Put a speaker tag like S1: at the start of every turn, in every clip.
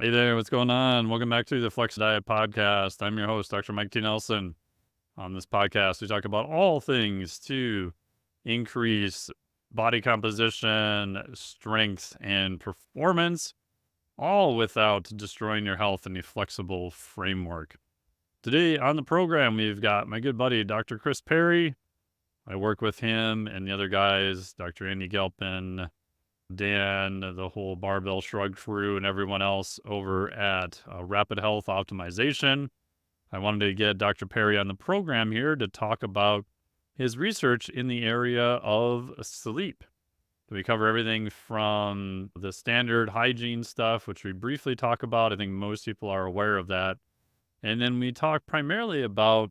S1: Hey there, what's going on? Welcome back to the Flex Diet Podcast. I'm your host, Dr. Mike T. Nelson. On this podcast, we talk about all things to increase body composition, strength, and performance, all without destroying your health in a flexible framework. Today on the program, we've got my good buddy, Dr. Chris Perry. I work with him and the other guys, Dr. Andy Gelpin, Dan, the whole Barbell Shrug crew, and everyone else over at Rapid Health Optimization. I wanted to get Dr. Perry on the program here to talk about his research in the area of sleep. We cover everything from the standard hygiene stuff, which we briefly talk about. I think most people are aware of that. And then we talk primarily about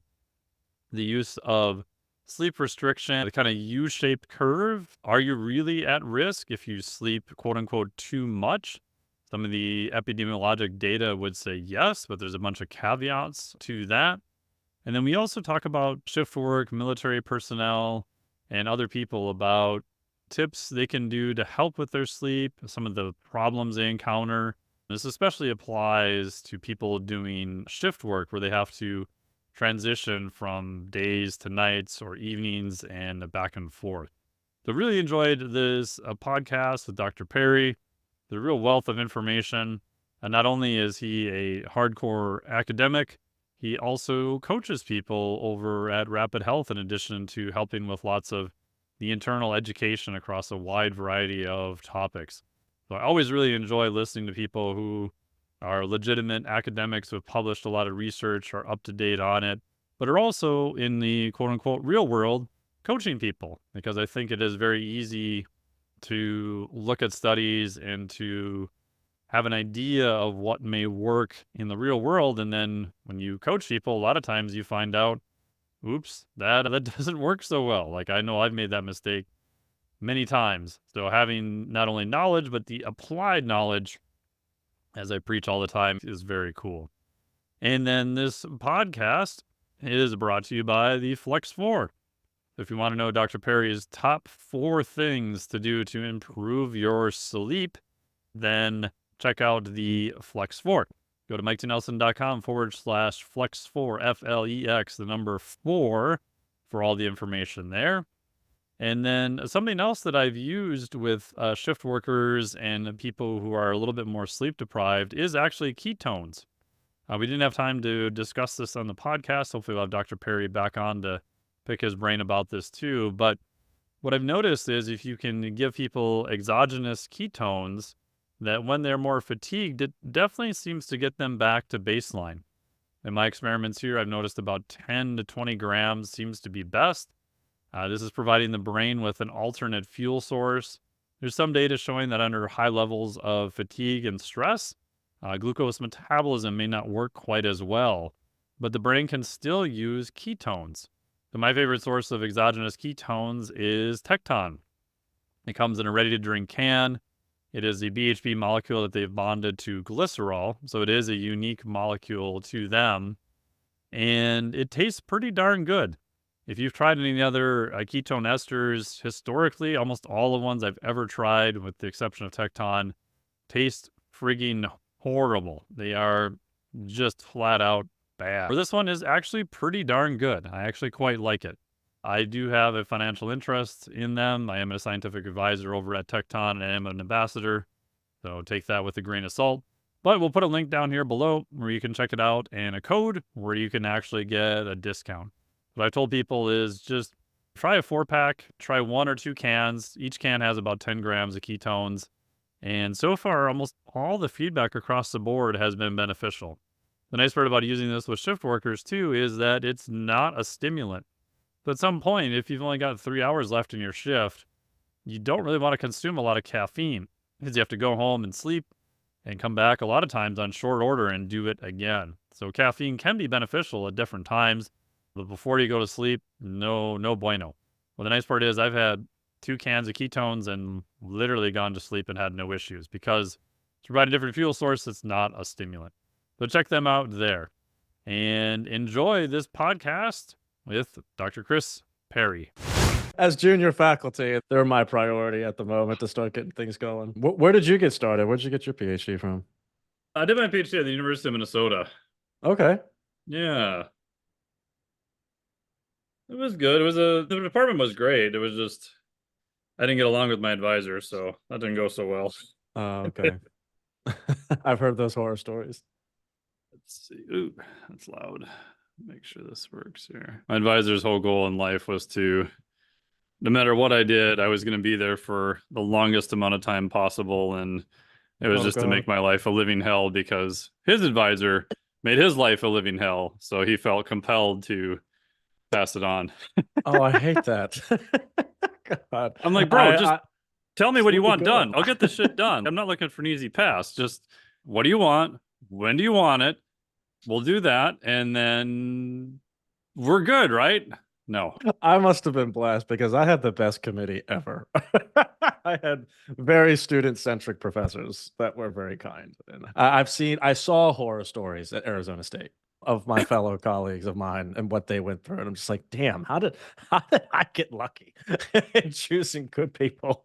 S1: the use of sleep restriction, the kind of U-shaped curve. Are you really at risk if you sleep, quote unquote, too much? Some of the epidemiologic data would say yes, but there's a bunch of caveats to that. And then we also talk about shift work, military personnel, and other people about tips they can do to help with their sleep, some of the problems they encounter. This especially applies to people doing shift work where they have to transition from days to nights or evenings and back and forth. So really enjoyed this podcast with Dr. Perry. The real wealth of information. And not only is he a hardcore academic, he also coaches people over at Rapid Health in addition to helping with lots of the internal education across a wide variety of topics. So I always really enjoy listening to people who are legitimate academics who have published a lot of research, are up to date on it, but are also in the quote unquote real world coaching people, because I think it is very easy to look at studies and to have an idea of what may work in the real world. And then when you coach people, a lot of times you find out, oops, that doesn't work so well. Like I know I've made that mistake many times. So having not only knowledge, but the applied knowledge, as I preach all the time, is very cool. And then this podcast is brought to you by the Flex 4. If you want to know Dr. Perry's top 4 things to do to improve your sleep, then check out the Flex 4. Go to MikeTNelson.com/Flex4, F-L-E-X, the number 4, for all the information there. And then something else that I've used with shift workers and people who are a little bit more sleep deprived is actually ketones. We didn't have time to discuss this on the podcast. Hopefully we'll have Dr. Perry back on to pick his brain about this too. But what I've noticed is if you can give people exogenous ketones, that when they're more fatigued, it definitely seems to get them back to baseline. In my experiments here, I've noticed about 10 to 20 grams seems to be best. This is providing the brain with an alternate fuel source. There's some data showing that under high levels of fatigue and stress, glucose metabolism may not work quite as well, but the brain can still use ketones. So my favorite source of exogenous ketones is Tecton. It comes in a ready-to-drink can. It is the BHB molecule that they've bonded to glycerol, so it is a unique molecule to them, and it tastes pretty darn good. If you've tried any other ketone esters historically, almost all the ones I've ever tried, with the exception of Tecton, taste frigging horrible. They are just flat out bad. This one is actually pretty darn good. I actually quite like it. I do have a financial interest in them. I am a scientific advisor over at Tecton and I am an ambassador. So take that with a grain of salt. But we'll put a link down here below where you can check it out and a code where you can actually get a discount. What I've told people is just try a 4-pack, try 1 or 2 cans. Each can has about 10 grams of ketones. And so far, almost all the feedback across the board has been beneficial. The nice part about using this with shift workers too is that it's not a stimulant. So at some point, if you've only got 3 hours left in your shift, you don't really want to consume a lot of caffeine because you have to go home and sleep and come back a lot of times on short order and do it again. So caffeine can be beneficial at different times, but before you go to sleep, no bueno. Well, the nice part is I've had 2 cans of ketones and literally gone to sleep and had no issues because it's providing a different fuel source that's not a stimulant. So check them out there and enjoy this podcast with Dr. Chris Perry.
S2: As junior faculty, they're my priority at the moment to start getting things going. Where did you get started? Where'd you get your PhD from?
S1: I did my PhD at the University of Minnesota.
S2: Okay.
S1: Yeah, it was good. The department was great. It was just I didn't get along with my advisor, so that didn't go so well.
S2: Okay. I've heard those horror stories.
S1: Let's see. Ooh, that's loud. Make sure this works here. My advisor's whole goal in life was to, no matter what I did, I was going to be there for the longest amount of time possible. And it was
S2: Oh
S1: just to
S2: God.
S1: make my life a living hell because his advisor made his life a living hell. So he felt compelled to pass it on.
S2: Oh, I hate that. God.
S1: I'm like, bro, just
S2: I
S1: tell me
S2: just
S1: what
S2: let
S1: you
S2: me
S1: want done.
S2: go.
S1: I'll get this shit done. I'm not looking for an easy pass. Just what do you want? When do you want it? We'll do that. And then we're good, right? No.
S2: I must have been blessed because I had the best committee ever. I had very student-centric professors that were very kind. And I saw horror stories at Arizona State of my fellow colleagues of mine and what they went through. And I'm just like, damn, how did I get lucky in choosing good people?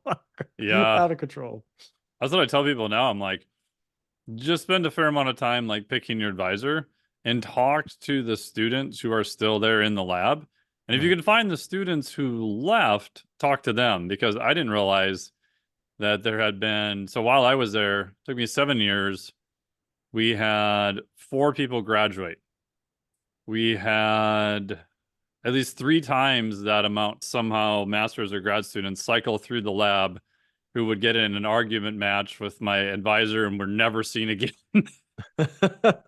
S1: Yeah.
S2: Out of control.
S1: That's what I tell people now. I'm like, just spend a fair amount of time like picking your advisor and talk to the students who are still there in the lab. And if you
S2: Right.
S1: can find the students who left, talk to them because I didn't realize that there had been. So while I was there, it took me 7 years. We had 4 people graduate. We had at least 3 times that amount somehow master's or grad students cycle through the lab who would get in an argument match with my advisor and were never seen again.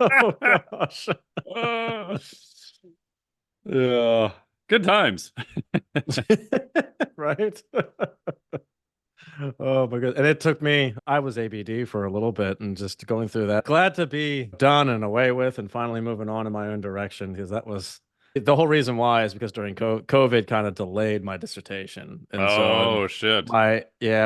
S2: Oh gosh.
S1: Uh, yeah, good times.
S2: Right? Oh my God. And it took me, I was ABD for a little bit and just going through that. Glad to be done and away with and finally moving on in my own direction because that was the whole reason why is because during COVID kind of delayed my dissertation. And so
S1: Oh shit.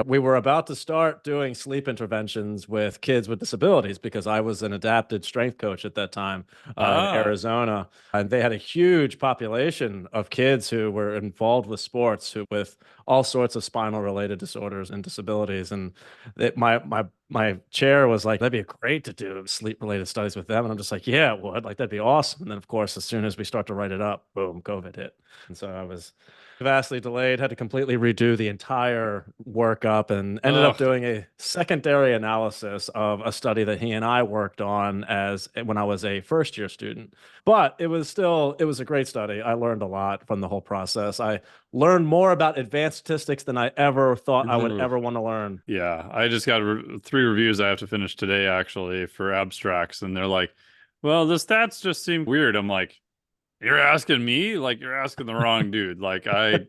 S2: we were about to start doing sleep interventions with kids with disabilities because I was an adapted strength coach at that time in
S1: Ah.
S2: Arizona. And they had a huge population of kids who were involved with sports, who with all sorts of spinal related disorders and disabilities. And my chair was like, that'd be great to do sleep related studies with them. And I'm just like, yeah, it would. Like, that'd be awesome. And then, of course, as soon as we start to write it up, boom, COVID hit. And so I was vastly delayed, had to completely redo the entire workup and ended up
S1: Ugh.
S2: doing a secondary analysis of a study that he and I worked on as when I was a first year student. But it was a great study. I learned a lot from the whole process. I learned more about advanced statistics than I ever thought I would
S1: Ugh.
S2: ever want to learn.
S1: Yeah, I just got 3 reviews I have to finish today actually for abstracts, and they're like, "Well, the stats just seem weird." I'm like, "You're asking me? Like you're asking the wrong dude. Like I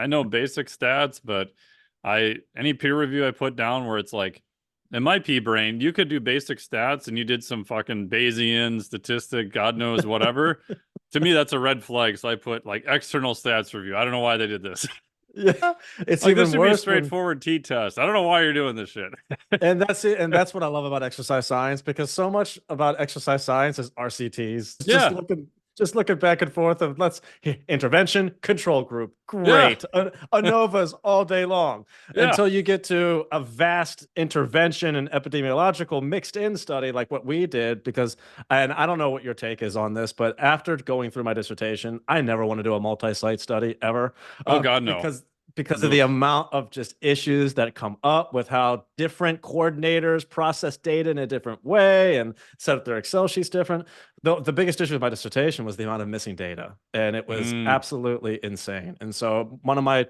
S1: know basic stats, but I any peer review I put down where it's like in my pea brain, you could do basic stats and you did some fucking Bayesian statistic, God knows whatever. To me, that's a red flag. So I put like external stats review. I don't know why they did this.
S2: Yeah, it's
S1: Like this
S2: even
S1: should be a
S2: worse when
S1: straightforward t-test. I don't know why you're doing this shit.
S2: and that's it. And that's what I love about exercise science because so much about exercise science is RCTs. It's
S1: Yeah,
S2: just looking back and forth of intervention, control group.
S1: yeah,
S2: Great. ANOVAs all day long
S1: yeah.
S2: until you get to a vast intervention and epidemiological mixed in study like what we did. Because, and I don't know what your take is on this, but after going through my dissertation, I never want to do a multi-site study ever
S1: Oh God, no.
S2: because of the
S1: Oof.
S2: amount of just issues that come up with how different coordinators process data in a different way and set up their Excel sheets different. The biggest issue with my dissertation was the amount of missing data, and it was
S1: Mm,
S2: absolutely insane. And so one of my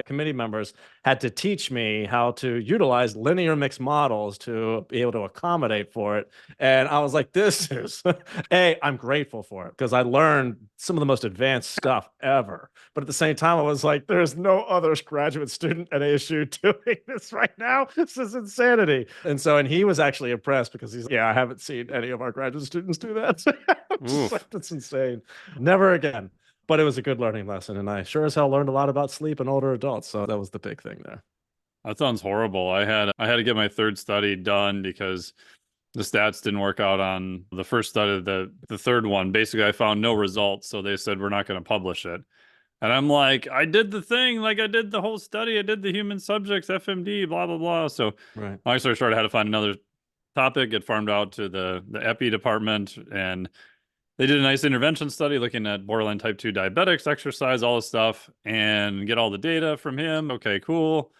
S2: committee members had to teach me how to utilize linear mixed models to be able to accommodate for it. And I was like, this is, I'm grateful for it because I learned some of the most advanced stuff ever. But at the same time, I was like, there's no other graduate student at ASU doing this right now. This is insanity. And he was actually impressed because he's, yeah, I haven't seen any of our graduate students do that. I'm just like,
S1: oof.
S2: that's insane. Never again. But it was a good learning lesson. And I sure as hell learned a lot about sleep in older adults. So that was the big thing there.
S1: That sounds horrible. I had to get my third study done because the stats didn't work out on the first study. The third one, basically, I found no results, so they said we're not going to publish it. And I'm like, I did the thing, like I did the whole study, I did the human subjects, FMD, blah blah blah. So
S2: Right.
S1: I started had to find another topic, get farmed out to the epi department, and they did a nice intervention study looking at borderline type 2 diabetics, exercise, all this stuff, and get all the data from him. Okay, cool.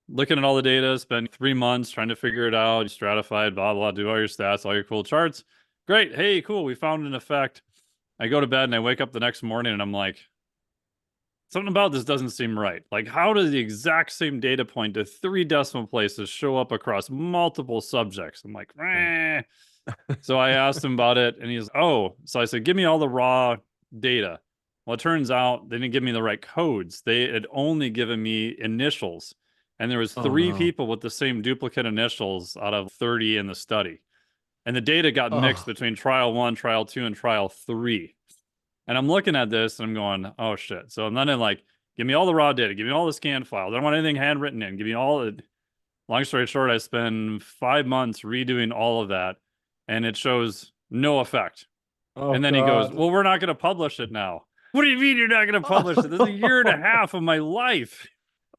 S1: Looking at all the data, spend 3 months trying to figure it out, stratified, blah, blah, do all your stats, all your cool charts. Great. Hey, cool. We found an effect. I go to bed and I wake up the next morning and I'm like, something about this doesn't seem right. Like, how does the exact same data point to 3 decimal places show up across multiple subjects? I'm like, eh. So I asked him about it, and he's, oh, so I said, give me all the raw data. Well, it turns out they didn't give me the right codes. They had only given me initials, and there was
S2: Oh,
S1: 3
S2: no.
S1: people with the same duplicate initials out of 30 in the study. And the data got mixed
S2: Oh,
S1: between trial 1, trial 2, and trial 3. And I'm looking at this and I'm going, oh shit. So I'm then like, give me all the raw data, give me all the scan files. I don't want anything handwritten in. Give me all the. Long story short, I spend 5 months redoing all of that, and it shows no effect.
S2: oh
S1: And then he goes,
S2: God.
S1: well, we're not going to publish it now. What do you mean you're not going to publish it? This is a year and a half of my life.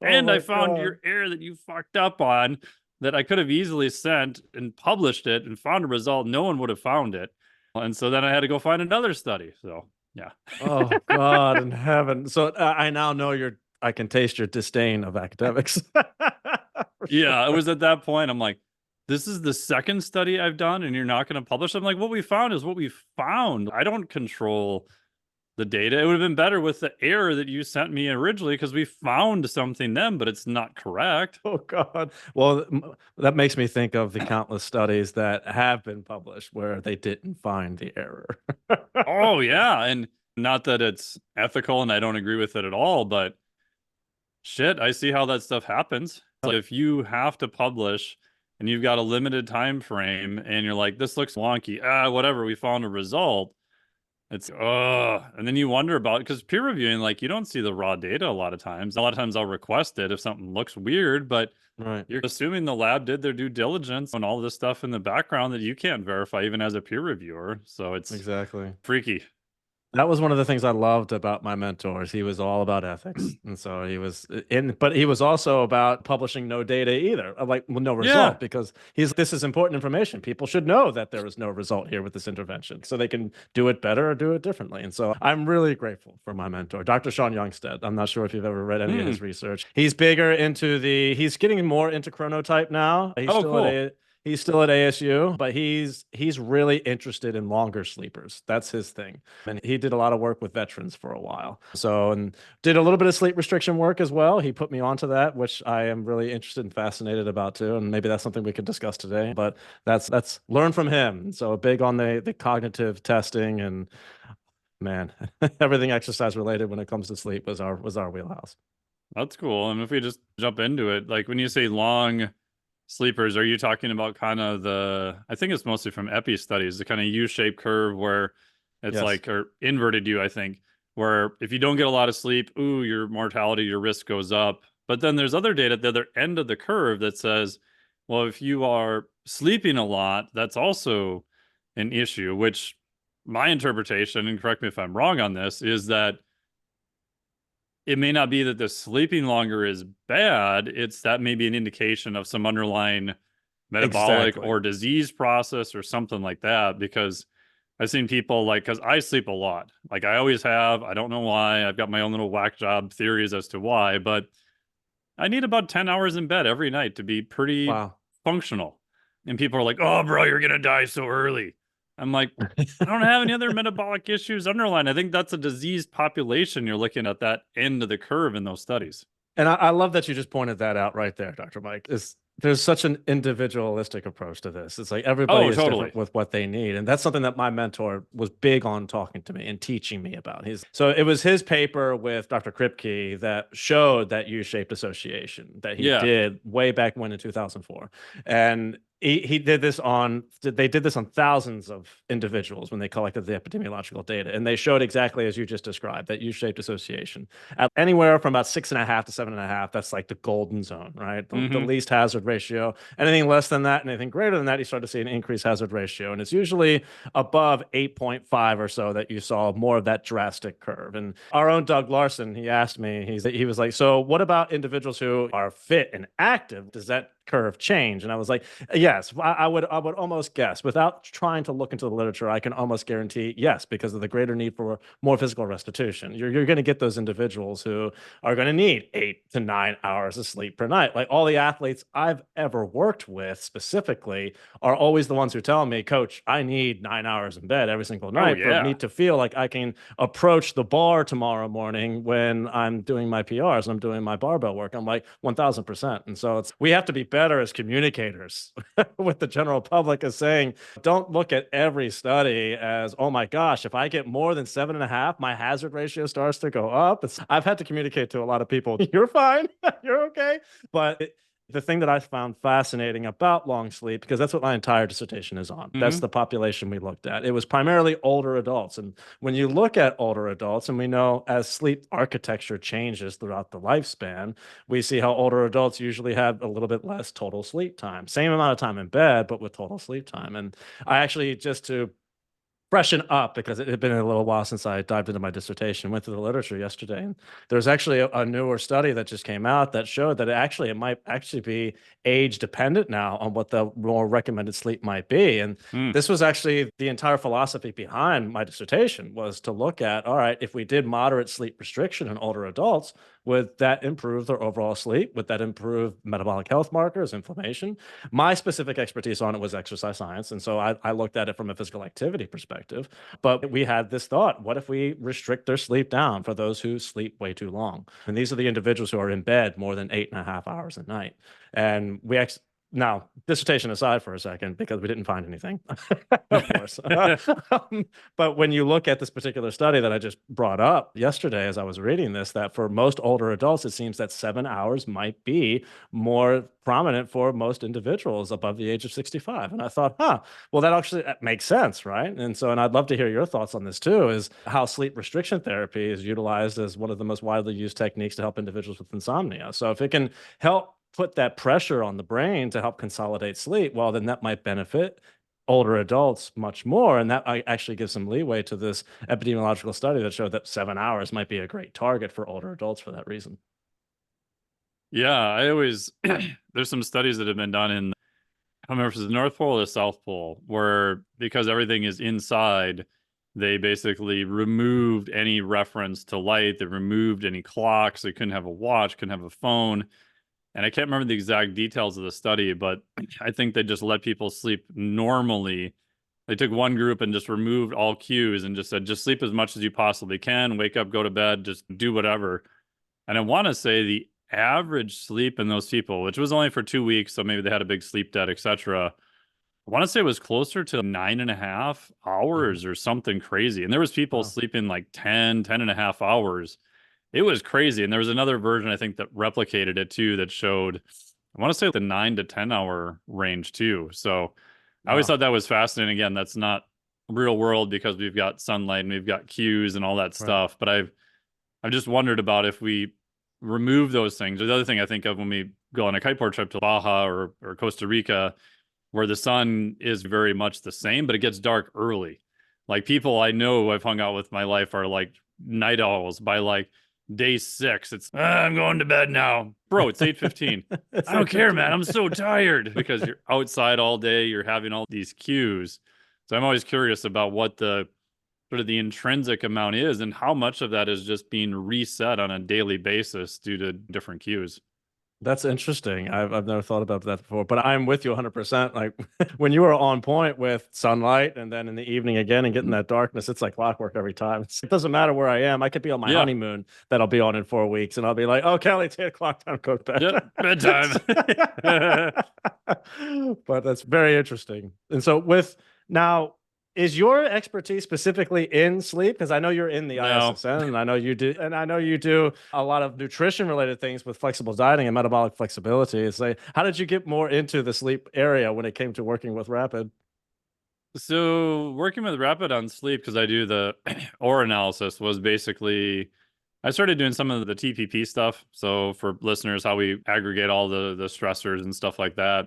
S2: Oh
S1: And I
S2: my
S1: found
S2: God.
S1: your error that you fucked up on that I could have easily sent and published it and found a result. No one would have found it. And so then I had to go find another study. So, yeah.
S2: Oh God in heaven. So I now know I can taste your disdain of academics. For sure.
S1: Yeah, it was at that point, I'm like, this is the second study I've done and you're not going to publish. I'm like, what we found is what we found. I don't control the data. It would have been better with the error that you sent me originally because we found something then, but it's not correct.
S2: Oh God. Well, that makes me think of the countless studies that have been published where they didn't find the error.
S1: Oh, yeah. And not that it's ethical and I don't agree with it at all, but shit, I see how that stuff happens. So if you have to publish and you've got a limited time frame and you're like, this looks wonky, whatever, we found a result. It's and then you wonder about, because peer reviewing, like, you don't see the raw data a lot of times. A lot of times I'll request it if something looks weird, but
S2: Right.
S1: you're assuming the lab did their due diligence on all this stuff in the background that you can't verify even as a peer reviewer. So it's
S2: Exactly.
S1: freaky.
S2: That was one of the things I loved about my mentors. He was all about ethics. And so he was but he was also about publishing no data either, like well, no
S1: Yeah.
S2: result, because this is important information. People should know that there was no result here with this intervention so they can do it better or do it differently. And so I'm really grateful for my mentor, Dr. Sean Youngstead. I'm not sure if you've ever read any of his research. He's he's getting more into chronotype now.
S1: Oh, cool.
S2: He's still at ASU, but he's really interested in longer sleepers. That's his thing. And he did a lot of work with veterans for a while. So, and did a little bit of sleep restriction work as well. He put me onto that, which I am really interested and fascinated about too. And maybe that's something we could discuss today, but that's learn from him. So big on the cognitive testing, and man, everything exercise related when it comes to sleep was our wheelhouse.
S1: That's cool. And if we just jump into it, like when you say long sleepers, are you talking about kind of I think it's mostly from epi studies, the kind of U-shaped curve where it's
S2: Yes,
S1: like, or inverted U, I think, where if you don't get a lot of sleep, ooh, your mortality, your risk goes up. But then there's other data at the other end of the curve that says, well, if you are sleeping a lot, that's also an issue, which my interpretation, and correct me if I'm wrong on this, is that it may not be that the sleeping longer is bad. It's that may be an indication of some underlying metabolic
S2: exactly.
S1: or disease process or something like that. Because I've seen people like, because I sleep a lot, like I always have. I don't know why. I've got my own little whack job theories as to why, but I need about 10 hours in bed every night to be pretty
S2: Wow.
S1: functional. And people are like, oh, bro, you're going to die so early. I'm like, I don't have any other metabolic issues underlying. I think that's a diseased population. You're looking at that end of the curve in those studies.
S2: And I love that you just pointed that out right there, Dr. Mike. There's such an individualistic approach to this. It's like everybody
S1: Oh,
S2: is
S1: totally.
S2: different with what they need. And that's something that my mentor was big on talking to me and teaching me about. So it was his paper with Dr. Kripke that showed that U-shaped association that he
S1: Yeah.
S2: did way back when in 2004. And he did this they did this on thousands of individuals when they collected the epidemiological data. And they showed exactly as you just described, that U-shaped association at anywhere from about 6.5 to 7.5. That's like the golden zone, right? The
S1: Mm-hmm.
S2: least hazard ratio. Anything less than that, anything greater than that, you start to see an increased hazard ratio. And it's usually above 8.5 or so that you saw more of that drastic curve. And our own Doug Larson, he asked me, he was like, so what about individuals who are fit and active? Does that curve change? And I was like, yes, I would almost guess without trying to look into the literature. I can almost guarantee yes, because of the greater need for more physical restitution. You're going to get those individuals who are going to need 8 to 9 hours of sleep per night. Like all the athletes I've ever worked with specifically are always the ones who tell me, Coach, I need 9 hours in bed every single
S1: Oh,
S2: night for
S1: yeah.
S2: me to feel like I can approach the bar tomorrow morning when I'm doing my PRs and I'm doing my barbell work. I'm like 1000%. And so we have to be better as communicators with the general public as saying, don't look at every study as, oh my gosh, if I get more than 7.5, my hazard ratio starts to go up. I've had to communicate to a lot of people, you're fine, you're okay. But the thing that I found fascinating about long sleep, because that's what my entire dissertation is on, that's
S1: Mm-hmm.
S2: the population we looked at. It was primarily older adults. And when you look at older adults, and we know as sleep architecture changes throughout the lifespan, we see how older adults usually have a little bit less total sleep time. Same amount of time in bed, but with total sleep time. And I actually, just to freshen up, because it had been a little while since I dived into my dissertation, went through the literature yesterday, and there's actually a newer study that just came out that showed that it might actually be age dependent now on what the more recommended sleep might be. And
S1: Mm.
S2: this was actually the entire philosophy behind my dissertation, was to look at, all right, if we did moderate sleep restriction in older adults, would that improve their overall sleep? Would that improve metabolic health markers, inflammation? My specific expertise on it was exercise science. And so I looked at it from a physical activity perspective. But we had this thought, what if we restrict their sleep down for those who sleep way too long? And these are the individuals who are in bed more than 8.5 hours a night. And now, dissertation aside for a second, because we didn't find anything, of course. But when you look at this particular study that I just brought up yesterday as I was reading this, that for most older adults, it seems that 7 hours might be more prominent for most individuals above the age of 65. And I thought, well, that makes sense, right? And I'd love to hear your thoughts on this too, is how sleep restriction therapy is utilized as one of the most widely used techniques to help individuals with insomnia. So if it can help put that pressure on the brain to help consolidate sleep, well, then that might benefit older adults much more. And that actually gives some leeway to this epidemiological study that showed that 7 hours might be a great target for older adults for that reason.
S1: Yeah, I always there's some studies that have been done in, I don't remember if it's the North Pole or the South Pole, where because everything is inside, they basically removed any reference to light. They removed any clocks. They couldn't have a watch, couldn't have a phone. And I can't remember the exact details of the study, but I think they just let people sleep normally. They took one group and just removed all cues and just said, just sleep as much as you possibly can, wake up, go to bed, just do whatever. And I want to say the average sleep in those people, which was only for 2 weeks, so maybe they had a big sleep debt, etc. I want to say it was closer to 9.5 hours or something crazy. And there was people
S2: Wow.
S1: sleeping like 10.5 hours. It was crazy. And there was another version, I think, that replicated it too, that showed, I want to say the 9 to 10 hour range too. So I always
S2: Wow.
S1: thought that was fascinating. Again, that's not real world because we've got sunlight and we've got cues and all that
S2: Right.
S1: stuff. But I've just wondered about if we remove those things. The other thing I think of when we go on a kiteboard trip to Baja or Costa Rica, where the sun is very much the same, but it gets dark early. Like people I know I've hung out with my life are like night owls by like day 6. It's I'm going to bed now. Bro, it's 8:15.
S2: It's
S1: I don't care, man.
S2: 8:15.
S1: I'm so tired because you're outside all day, you're having all these cues. So I'm always curious about what the sort of the intrinsic amount is and how much of that is just being reset on a daily basis due to different cues.
S2: That's interesting. I've never thought about that before, but I'm with you 100%. Like when you are on point with sunlight and then in the evening again and getting that darkness, it's like clockwork every time. It doesn't matter where I am. I could be on my
S1: Yeah.
S2: honeymoon that I'll be on in 4 weeks, and I'll be like, "Oh, Kelly, it's 8 o'clock. Time to go to
S1: Yep.
S2: bed."
S1: Bedtime.
S2: But that's very interesting. And so, with now, is your expertise specifically in sleep? Because I know you're in the
S1: No.
S2: ISSN, and I know you do a lot of nutrition related things with flexible dieting and metabolic flexibility. It's like, how did you get more into the sleep area when it came to working with Rapid?
S1: So working with Rapid on sleep, because I do the OR analysis, was basically I started doing some of the TPP stuff. So for listeners, how we aggregate all the stressors and stuff like that.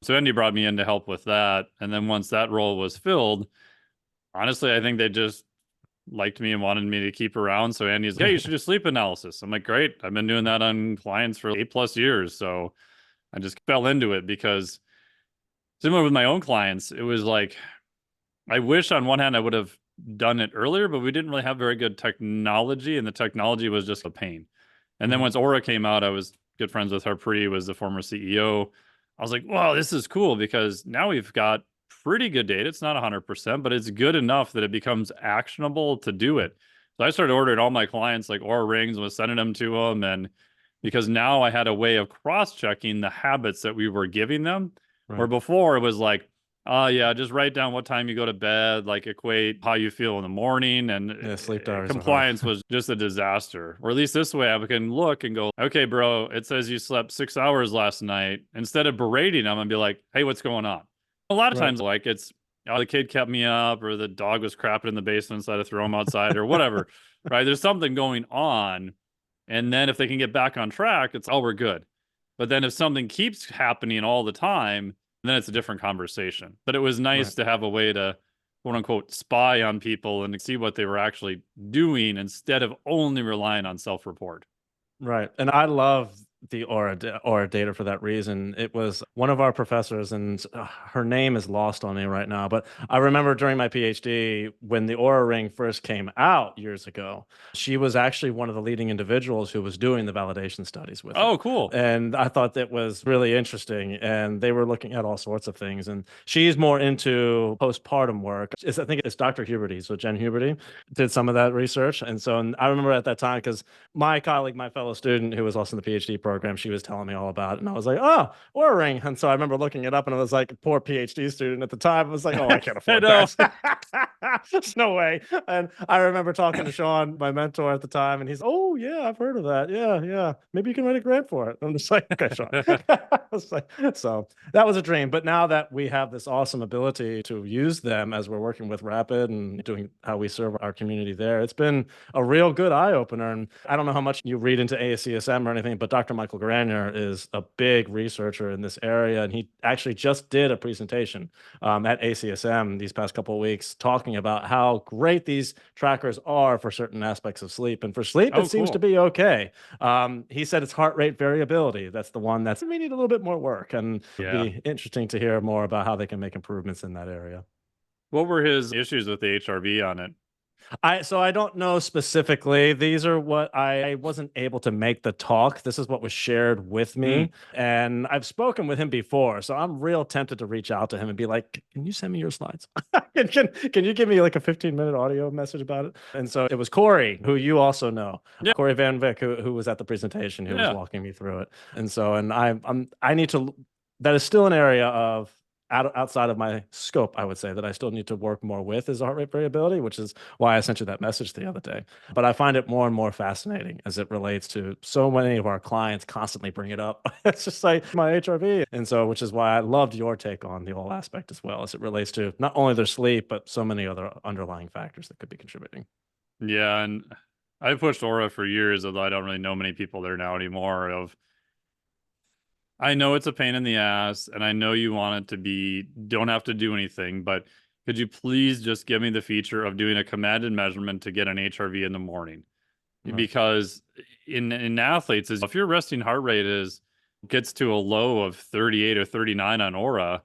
S1: So Andy brought me in to help with that. And then once that role was filled, honestly, I think they just liked me and wanted me to keep around. So Andy's like, hey, you should do sleep analysis. I'm like, great. I've been doing that on clients for 8+ years. So I just fell into it because similar with my own clients, it was like, I wish on one hand I would have done it earlier, but we didn't really have very good technology, and the technology was just a pain. And then
S2: Mhm.
S1: once Aura came out, I was good friends with Harpreet, was the former CEO. I was like, wow, this is cool because now we've got pretty good data. It's not 100%, but it's good enough that it becomes actionable to do it. So I started ordering all my clients like Aura rings and was sending them to them. And because now I had a way of cross-checking the habits that we were giving them, where
S2: Right.
S1: before it was like, oh yeah, just write down what time you go to bed, like equate how you feel in the morning, and
S2: Yeah, sleep diaries are hard.
S1: compliance was just a disaster. Or at least this way I can look and go, okay, bro, it says you slept 6 hours last night. Instead of berating them and be like, hey, what's going on? A lot of
S2: Right.
S1: times, like it's, oh, the kid kept me up, or the dog was crapping in the basement, so I had to throw him outside, or whatever, right? There's something going on. And then if they can get back on track, it's, oh, we're good. But then if something keeps happening all the time, then it's a different conversation. But it was
S2: Right.
S1: nice to have a way to, quote unquote, spy on people and see what they were actually doing instead of only relying on self report.
S2: Right. And I love the Aura data for that reason. It was one of our professors, and her name is lost on me right now. But I remember during my PhD when the Aura ring first came out years ago, she was actually one of the leading individuals who was doing the validation studies with it.
S1: Oh, cool.
S2: And I thought that was really interesting. And they were looking at all sorts of things. And she's more into postpartum work. I think it's Dr. Huberty. So Jen Huberty did some of that research. And I remember at that time, because my colleague, my fellow student who was also in the PhD program, she was telling me all about it. And I was like, oh, Oura Ring. And so I remember looking it up, and I was like, poor PhD student at the time. I was like, oh, I can't
S1: I
S2: afford
S1: know.
S2: that. There's no way. And I remember talking to Sean, my mentor at the time, and he's, oh, yeah, I've heard of that. Yeah, yeah. Maybe you can write a grant for it. I'm just like, okay, Sean. I was like, so that was a dream. But now that we have this awesome ability to use them as we're working with Rapid and doing how we serve our community there, it's been a real good eye opener. And I don't know how much you read into ASCSM or anything, but Dr. Michael Granier is a big researcher in this area. And he actually just did a presentation at ACSM these past couple of weeks talking about how great these trackers are for certain aspects of sleep. And for sleep, it
S1: Oh,
S2: seems to
S1: cool.
S2: be okay. He said it's heart rate variability. That's the one that's we need a little bit more work. And it'd
S1: Yeah.
S2: be interesting to hear more about how they can make improvements in that area.
S1: What were his issues with the HRV on it?
S2: I don't know specifically. These are what I wasn't able to make the talk. This is what was shared with
S1: Hmm.
S2: me. And I've spoken with him before. So I'm real tempted to reach out to him and be like, can you send me your slides? Can you give me like a 15-minute audio message about it? And so it was Corey, who you also know,
S1: Yeah.
S2: Corey Van Vick, who was at the presentation, who was
S1: Yeah.
S2: walking me through it. And I need to, that is still an area of outside of my scope, I would say that I still need to work more with is heart rate variability, which is why I sent you that message the other day. But I find it more and more fascinating as it relates to so many of our clients constantly bring it up. It's just like my HRV. And so, which is why I loved your take on the whole aspect as well, as it relates to not only their sleep, but so many other underlying factors that could be contributing.
S1: Yeah. And I've pushed Aura for years, although I don't really know many people there now anymore. Of I know it's a pain in the ass, and I know you want it to be, don't have to do anything, but could you please just give me the feature of doing a commanded measurement to get an HRV in the morning?
S2: Right.
S1: Because in athletes, is if your resting heart rate is gets to a low of 38 or 39 on Aura,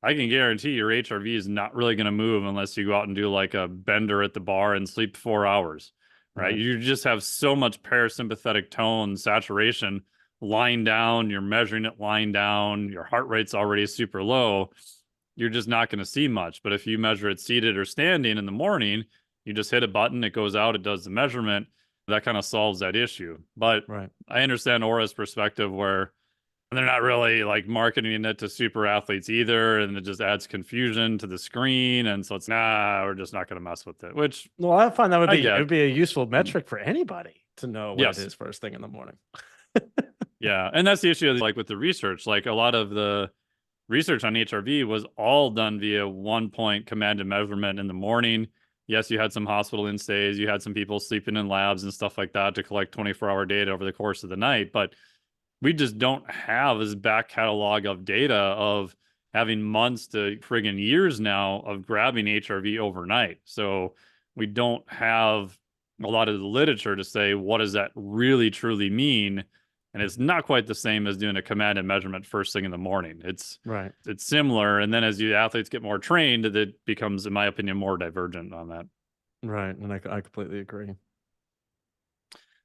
S1: I can guarantee your HRV is not really going to move unless you go out and do like a bender at the bar and sleep 4 hours, right?
S2: Right.
S1: You just have so much parasympathetic tone saturation lying down, you're measuring it lying down, your heart rate's already super low. You're just not going to see much. But if you measure it seated or standing in the morning, you just hit a button, it goes out, it does the measurement. That kind of solves that issue. But
S2: Right.
S1: I understand Aura's perspective where they're not really like marketing it to super athletes either, and it just adds confusion to the screen. And so it's we're just not going to mess with it, which
S2: Well, I find that
S1: I
S2: it
S1: get.
S2: would be a useful metric for anybody to know what it
S1: Yes.
S2: is first thing in the morning.
S1: Yeah. And that's the issue, like with the research. Like a lot of the research on HRV was all done via 1 point commanded measurement in the morning. Yes, you had some hospital instays, you had some people sleeping in labs and stuff like that to collect 24-hour data over the course of the night, but we just don't have this back catalog of data of having months to friggin' years now of grabbing HRV overnight. So we don't have a lot of the literature to say what does that really truly mean And it's not quite the same as doing a command and measurement first thing in the morning.
S2: Right.
S1: It's similar, and then as you athletes get more trained, it becomes, in my opinion, more divergent on that.
S2: Right. And I completely agree.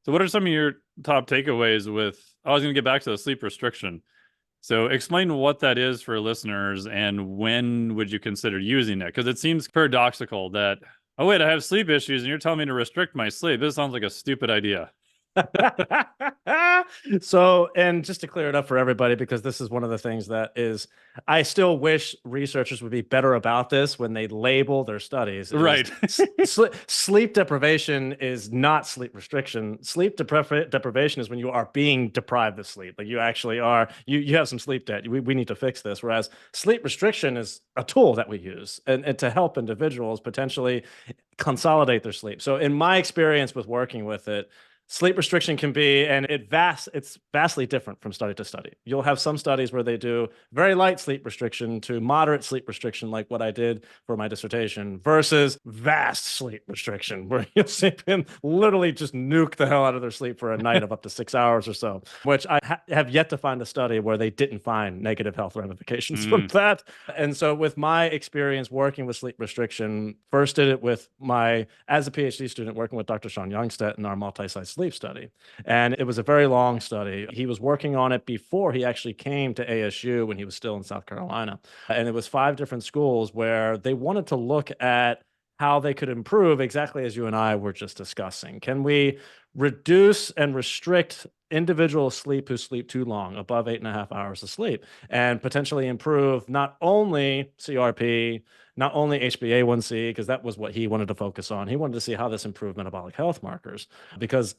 S1: So, what are some of your top takeaways with? I was going to get back to the sleep restriction. So, explain what that is for listeners, and when would you consider using it? Because it seems paradoxical that, oh wait, I have sleep issues, and you're telling me to restrict my sleep. This sounds like a stupid idea.
S2: So, and just to clear it up for everybody, because this is one of the things that is, I still wish researchers would be better about this when they label their studies.
S1: Right.
S2: Sleep deprivation is not sleep restriction. Sleep deprivation is when you are being deprived of sleep. Like you actually are, you have some sleep debt. We need to fix this. Whereas sleep restriction is a tool that we use and to help individuals potentially consolidate their sleep. So in my experience with working with it, sleep restriction can be, and it's vastly different from study to study. You'll have some studies where they do very light sleep restriction to moderate sleep restriction, like what I did for my dissertation, versus vast sleep restriction, where you'll sleep in literally just nuke the hell out of their sleep for a night of up to 6 hours or so, which I have yet to find a study where they didn't find negative health ramifications from that. And so with my experience working with sleep restriction, first did it with as a PhD student working with Dr. Sean Youngstedt in our multi-site sleep study. And it was a very long study. He was working on it before he actually came to ASU when he was still in South Carolina. And it was 5 different schools where they wanted to look at how they could improve exactly as you and I were just discussing. Can we reduce and restrict individual sleep who sleep too long, above 8.5 hours of sleep, and potentially improve not only CRP, not only HbA1c, because that was what he wanted to focus on. He wanted to see how this improved metabolic health markers, because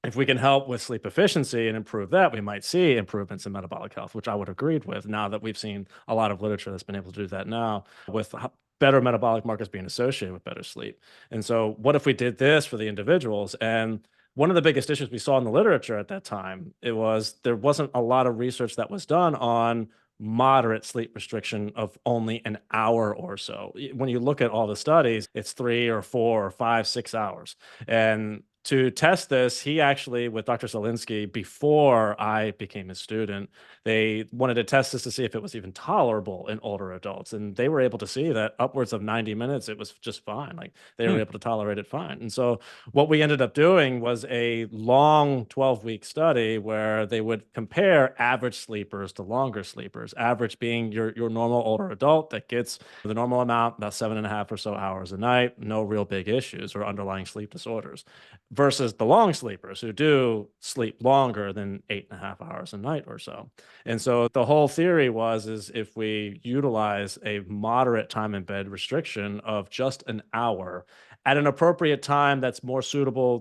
S2: if we can help with sleep efficiency and improve that, we might see improvements in metabolic health, which I would agree with now that we've seen a lot of literature that's been able to do that now with better metabolic markers being associated with better sleep. And so what if we did this for the individuals? And one of the biggest issues we saw in the literature at that time, there wasn't a lot of research that was done on moderate sleep restriction of only an hour or so. When you look at all the studies, it's 3 or 4 or 5, 6 hours. And to test this, he actually, with Dr. Zelinsky, before I became a student, they wanted to test this to see if it was even tolerable in older adults. And they were able to see that upwards of 90 minutes, it was just fine. Like they were able to tolerate it fine. And so what we ended up doing was a long 12-week study where they would compare average sleepers to longer sleepers, average being your normal older adult that gets the normal amount, about 7.5 or so hours a night, no real big issues or underlying sleep disorders, versus the long sleepers who do sleep longer than 8.5 hours a night or so. And so the whole theory is if we utilize a moderate time in bed restriction of just an hour at an appropriate time that's more suitable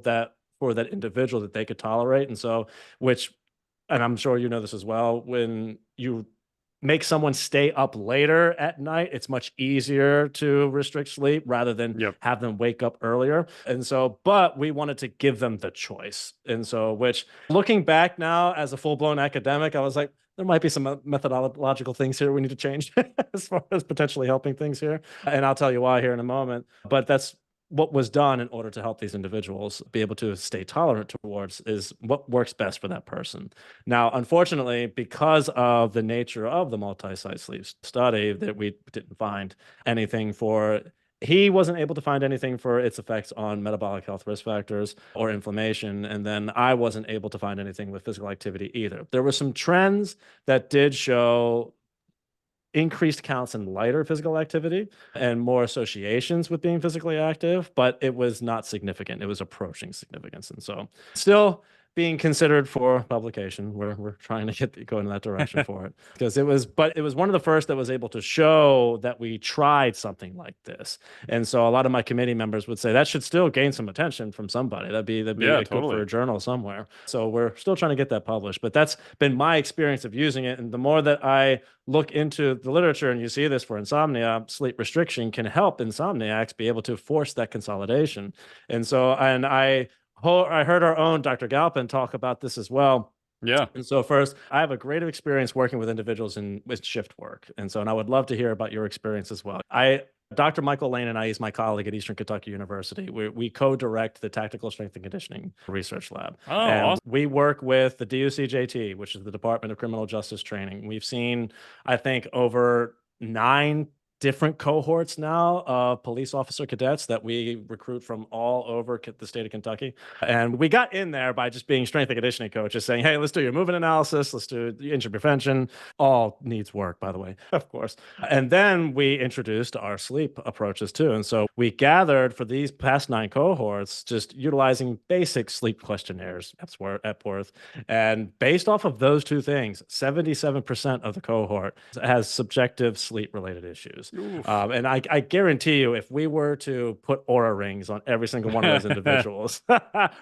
S2: for that individual that they could tolerate. And so, and I'm sure you know this as well, when you make someone stay up later at night, it's much easier to restrict sleep rather than have them wake up earlier. And so, but we wanted to give them the choice. And so, which looking back now as a full-blown academic, I was like, there might be some methodological things here we need to change as far as potentially helping things here. And I'll tell you why here in a moment. But that's what was done in order to help these individuals be able to stay tolerant towards is what works best for that person. Now, unfortunately, because of the nature of the multi-site sleep study, that we didn't find anything he wasn't able to find anything for its effects on metabolic health risk factors or inflammation. And then I wasn't able to find anything with physical activity either. There were some trends that did show increased counts in lighter physical activity and more associations with being physically active, but it was not significant. It was approaching significance. And so still being considered for publication. We're trying to go in that direction for it because it was one of the first that was able to show that we tried something like this. And so a lot of my committee members would say that should still gain some attention from somebody. That'd be good for a journal somewhere. So we're still trying to get that published, but that's been my experience of using it. And the more that I look into the literature and you see this for insomnia, sleep restriction can help insomniacs be able to force that consolidation. And so, and I heard our own Dr. Galpin talk about this as well.
S1: Yeah.
S2: And so first, I have a great experience working with individuals with shift work. And I would love to hear about your experience as well. I Dr. Michael Lane and I, he's my colleague at Eastern Kentucky University. We co-direct the Tactical Strength and Conditioning Research Lab.
S1: Oh,
S2: And
S1: awesome.
S2: we work with the DUCJT, which is the Department of Criminal Justice Training. We've seen, I think, over 9 different cohorts now of police officer cadets that we recruit from all over the state of Kentucky. And we got in there by just being strength and conditioning coaches saying, hey, let's do your movement analysis, let's do the injury prevention. All needs work, by the way, of course. And then we introduced our sleep approaches too. And so we gathered for these past 9 cohorts, just utilizing basic sleep questionnaires, Epworth. And based off of those 2 things, 77% of the cohort has subjective sleep related issues. And I guarantee you, if we were to put Aura rings on every single one of those individuals,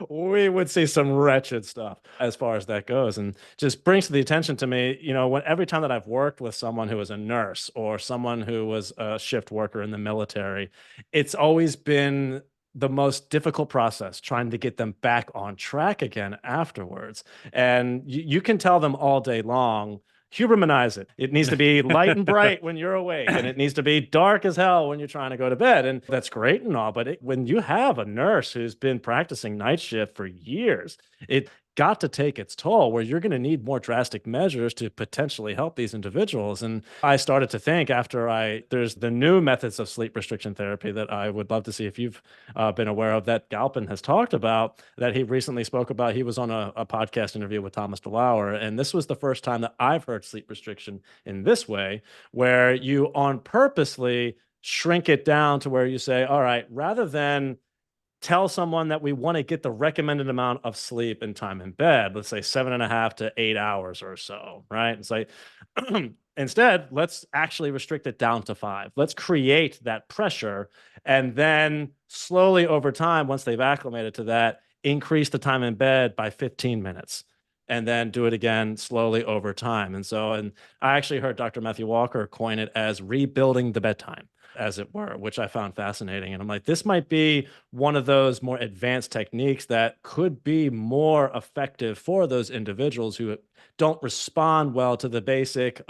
S2: we would see some wretched stuff as far as that goes. And just brings to the attention to me, every time that I've worked with someone who was a nurse or someone who was a shift worker in the military, it's always been the most difficult process trying to get them back on track again afterwards. And you can tell them all day long, Hubermanize it. It needs to be light and bright when you're awake, and it needs to be dark as hell when you're trying to go to bed. And that's great and all, but when you have a nurse who's been practicing night shift for years, it got to take its toll where you're going to need more drastic measures to potentially help these individuals. And I started to think there's the new methods of sleep restriction therapy that I would love to see if you've been aware of, that Galpin has talked about, that he recently spoke about. He was on a podcast interview with Thomas DeLauer. And this was the first time that I've heard sleep restriction in this way, where you on purposely shrink it down to where you say, all right, rather than tell someone that we want to get the recommended amount of sleep and time in bed, let's say 7.5 to 8 hours or so, right? It's like, instead, let's actually restrict it down to 5. Let's create that pressure. And then slowly over time, once they've acclimated to that, increase the time in bed by 15 minutes. And then do it again slowly over time. And I actually heard Dr. Matthew Walker coin it as rebuilding the bedtime, as it were, which I found fascinating. And I'm like, this might be one of those more advanced techniques that could be more effective for those individuals who don't respond well to the basic,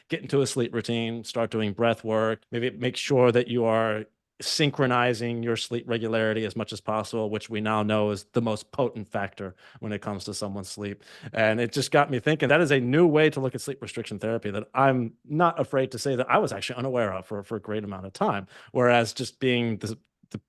S2: get into a sleep routine, start doing breath work, maybe make sure that you are synchronizing your sleep regularity as much as possible, which we now know is the most potent factor when it comes to someone's sleep. And it just got me thinking that is a new way to look at sleep restriction therapy that I'm not afraid to say that I was actually unaware of for a great amount of time. Whereas just being the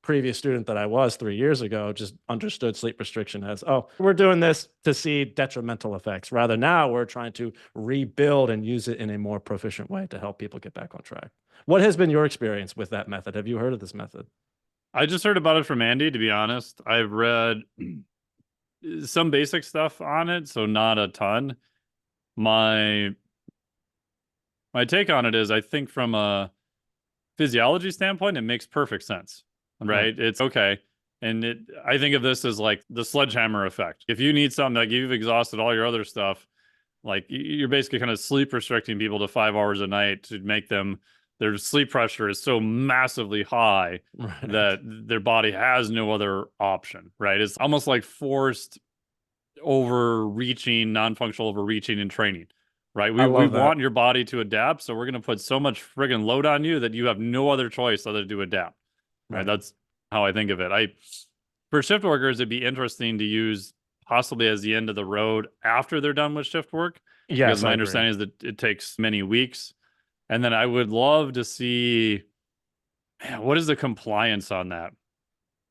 S2: previous student that I was 3 years ago, just understood sleep restriction as, we're doing this to see detrimental effects. Rather now we're trying to rebuild and use it in a more proficient way to help people get back on track. What has been your experience with that method? Have you heard of this method?
S1: I just heard about it from Andy, to be honest. I've read some basic stuff on it, so not a ton. My take on it is, I think from a physiology standpoint, it makes perfect sense, right? It's okay. And I think of this as like the sledgehammer effect. If you need something, like you've exhausted all your other stuff, like you're basically kind of sleep restricting people to 5 hours a night to make them, their sleep pressure is so massively high that their body has no other option, right? It's almost like forced overreaching, non-functional overreaching in training, right? We want your body to adapt, so we're going to put so much friggin' load on you that you have no other choice other than to adapt, right? That's how I think of it. For shift workers, it'd be interesting to use possibly as the end of the road after they're done with shift work.
S2: Yes,
S1: because my understanding is that it takes many weeks. And then I would love to see, man, what is the compliance on that?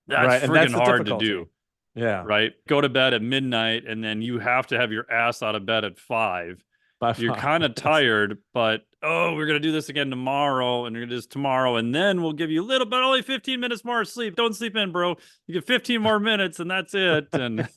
S1: That's freaking hard to do.
S2: Yeah.
S1: Right? Go to bed at midnight, and then you have to have your ass out of bed at 5. You're kind of tired, but we're going to do this again tomorrow, and we're going to do this tomorrow, and then we'll give you a little bit, only 15 minutes more sleep. Don't sleep in, bro. You get 15 more minutes, and that's it. And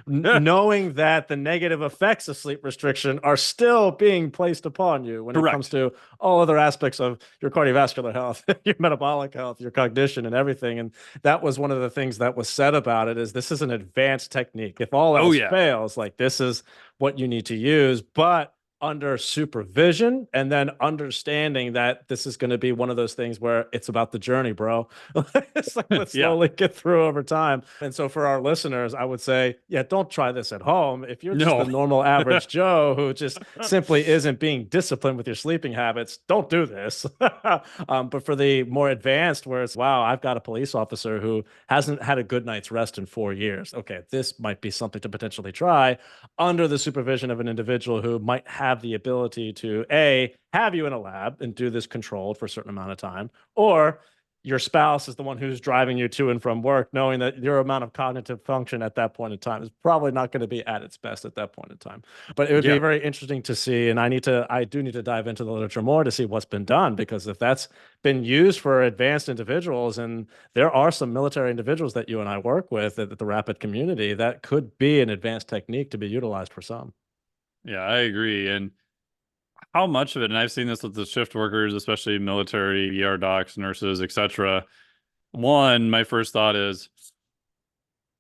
S2: knowing that the negative effects of sleep restriction are still being placed upon you when it comes to all other aspects of your cardiovascular health, your metabolic health, your cognition, and everything. And that was one of the things that was said about it, is this is an advanced technique. If all else fails, like, this is what you need to use. But under supervision, and then understanding that this is going to be one of those things where it's about the journey, bro. It's like, let's
S1: Yeah.
S2: slowly get through over time. And so for our listeners, I would say, yeah, don't try this at home. If you're just
S1: No.
S2: the normal average Joe who just simply isn't being disciplined with your sleeping habits, don't do this. But for the more advanced, where it's, wow, I've got a police officer who hasn't had a good night's rest in 4 years. Okay, this might be something to potentially try under the supervision of an individual who might have the ability to have you in a lab and do this controlled for a certain amount of time, or your spouse is the one who's driving you to and from work, knowing that your amount of cognitive function at that point in time is probably not going to be at its best at that point in time. But it would be
S1: Yeah.
S2: very interesting to see, and I do need to dive into the literature more to see what's been done, because if that's been used for advanced individuals, and there are some military individuals that you and I work with at the Rapid community, that could be an advanced technique to be utilized for some.
S1: Yeah, I agree. And how much of it, and I've seen this with the shift workers, especially military, ER docs, nurses, etc. One, my first thought is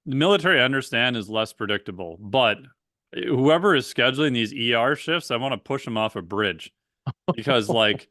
S1: the military, I understand, is less predictable, but whoever is scheduling these ER shifts, I want to push them off a bridge because, like,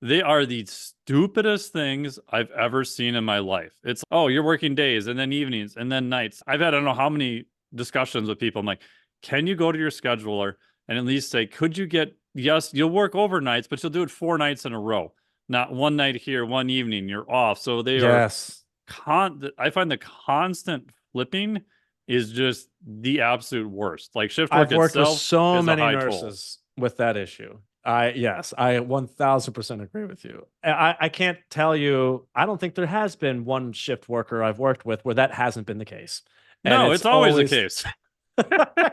S1: they are the stupidest things I've ever seen in my life. It's, oh, you're working days and then evenings and then nights. I've had, I don't know how many discussions with people. I'm like, can you go to your scheduler and at least say, could you get, yes, you'll work overnights, but you'll do it 4 nights in a row, not one night here, one evening, you're off. So they are
S2: Yes.
S1: I find the constant flipping is just the absolute worst. Like shift work
S2: I've worked with
S1: itself
S2: so
S1: is a
S2: many
S1: high toll.
S2: nurses with that issue. Yes, I 1000% agree with you. I can't tell you, I don't think there has been one shift worker I've worked with where that hasn't been the case. And
S1: No,
S2: it's
S1: it's always the
S2: always,
S1: case.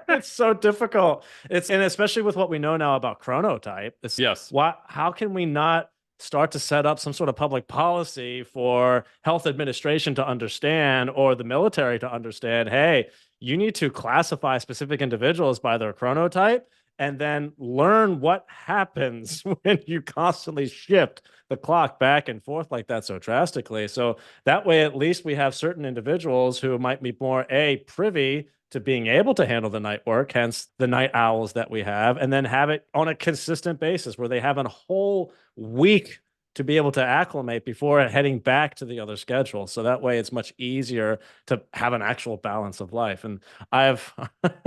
S2: it's so difficult. And especially with what we know now about chronotype,
S1: Yes.
S2: how can we not start to set up some sort of public policy for health administration to understand, or the military to understand, hey, you need to classify specific individuals by their chronotype, and then learn what happens when you constantly shift the clock back and forth like that so drastically. So that way, at least we have certain individuals who might be more privy to being able to handle the night work, hence the night owls that we have, and then have it on a consistent basis where they have a whole week to be able to acclimate before heading back to the other schedule. So that way it's much easier to have an actual balance of life. And I've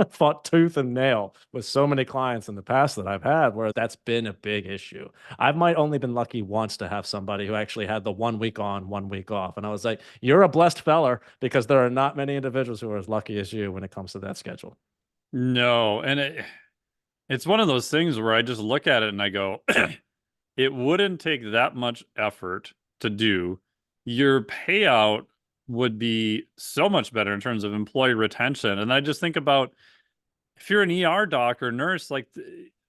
S2: fought tooth and nail with so many clients in the past that I've had where that's been a big issue. I might only been lucky once to have somebody who actually had the 1 week on, 1 week off. And I was like, you're a blessed feller, because there are not many individuals who are as lucky as you when it comes to that schedule.
S1: No, and it's one of those things where I just look at it and I go, it wouldn't take that much effort to do. Your payout would be so much better in terms of employee retention. And I just think about if you're an ER doc or nurse, like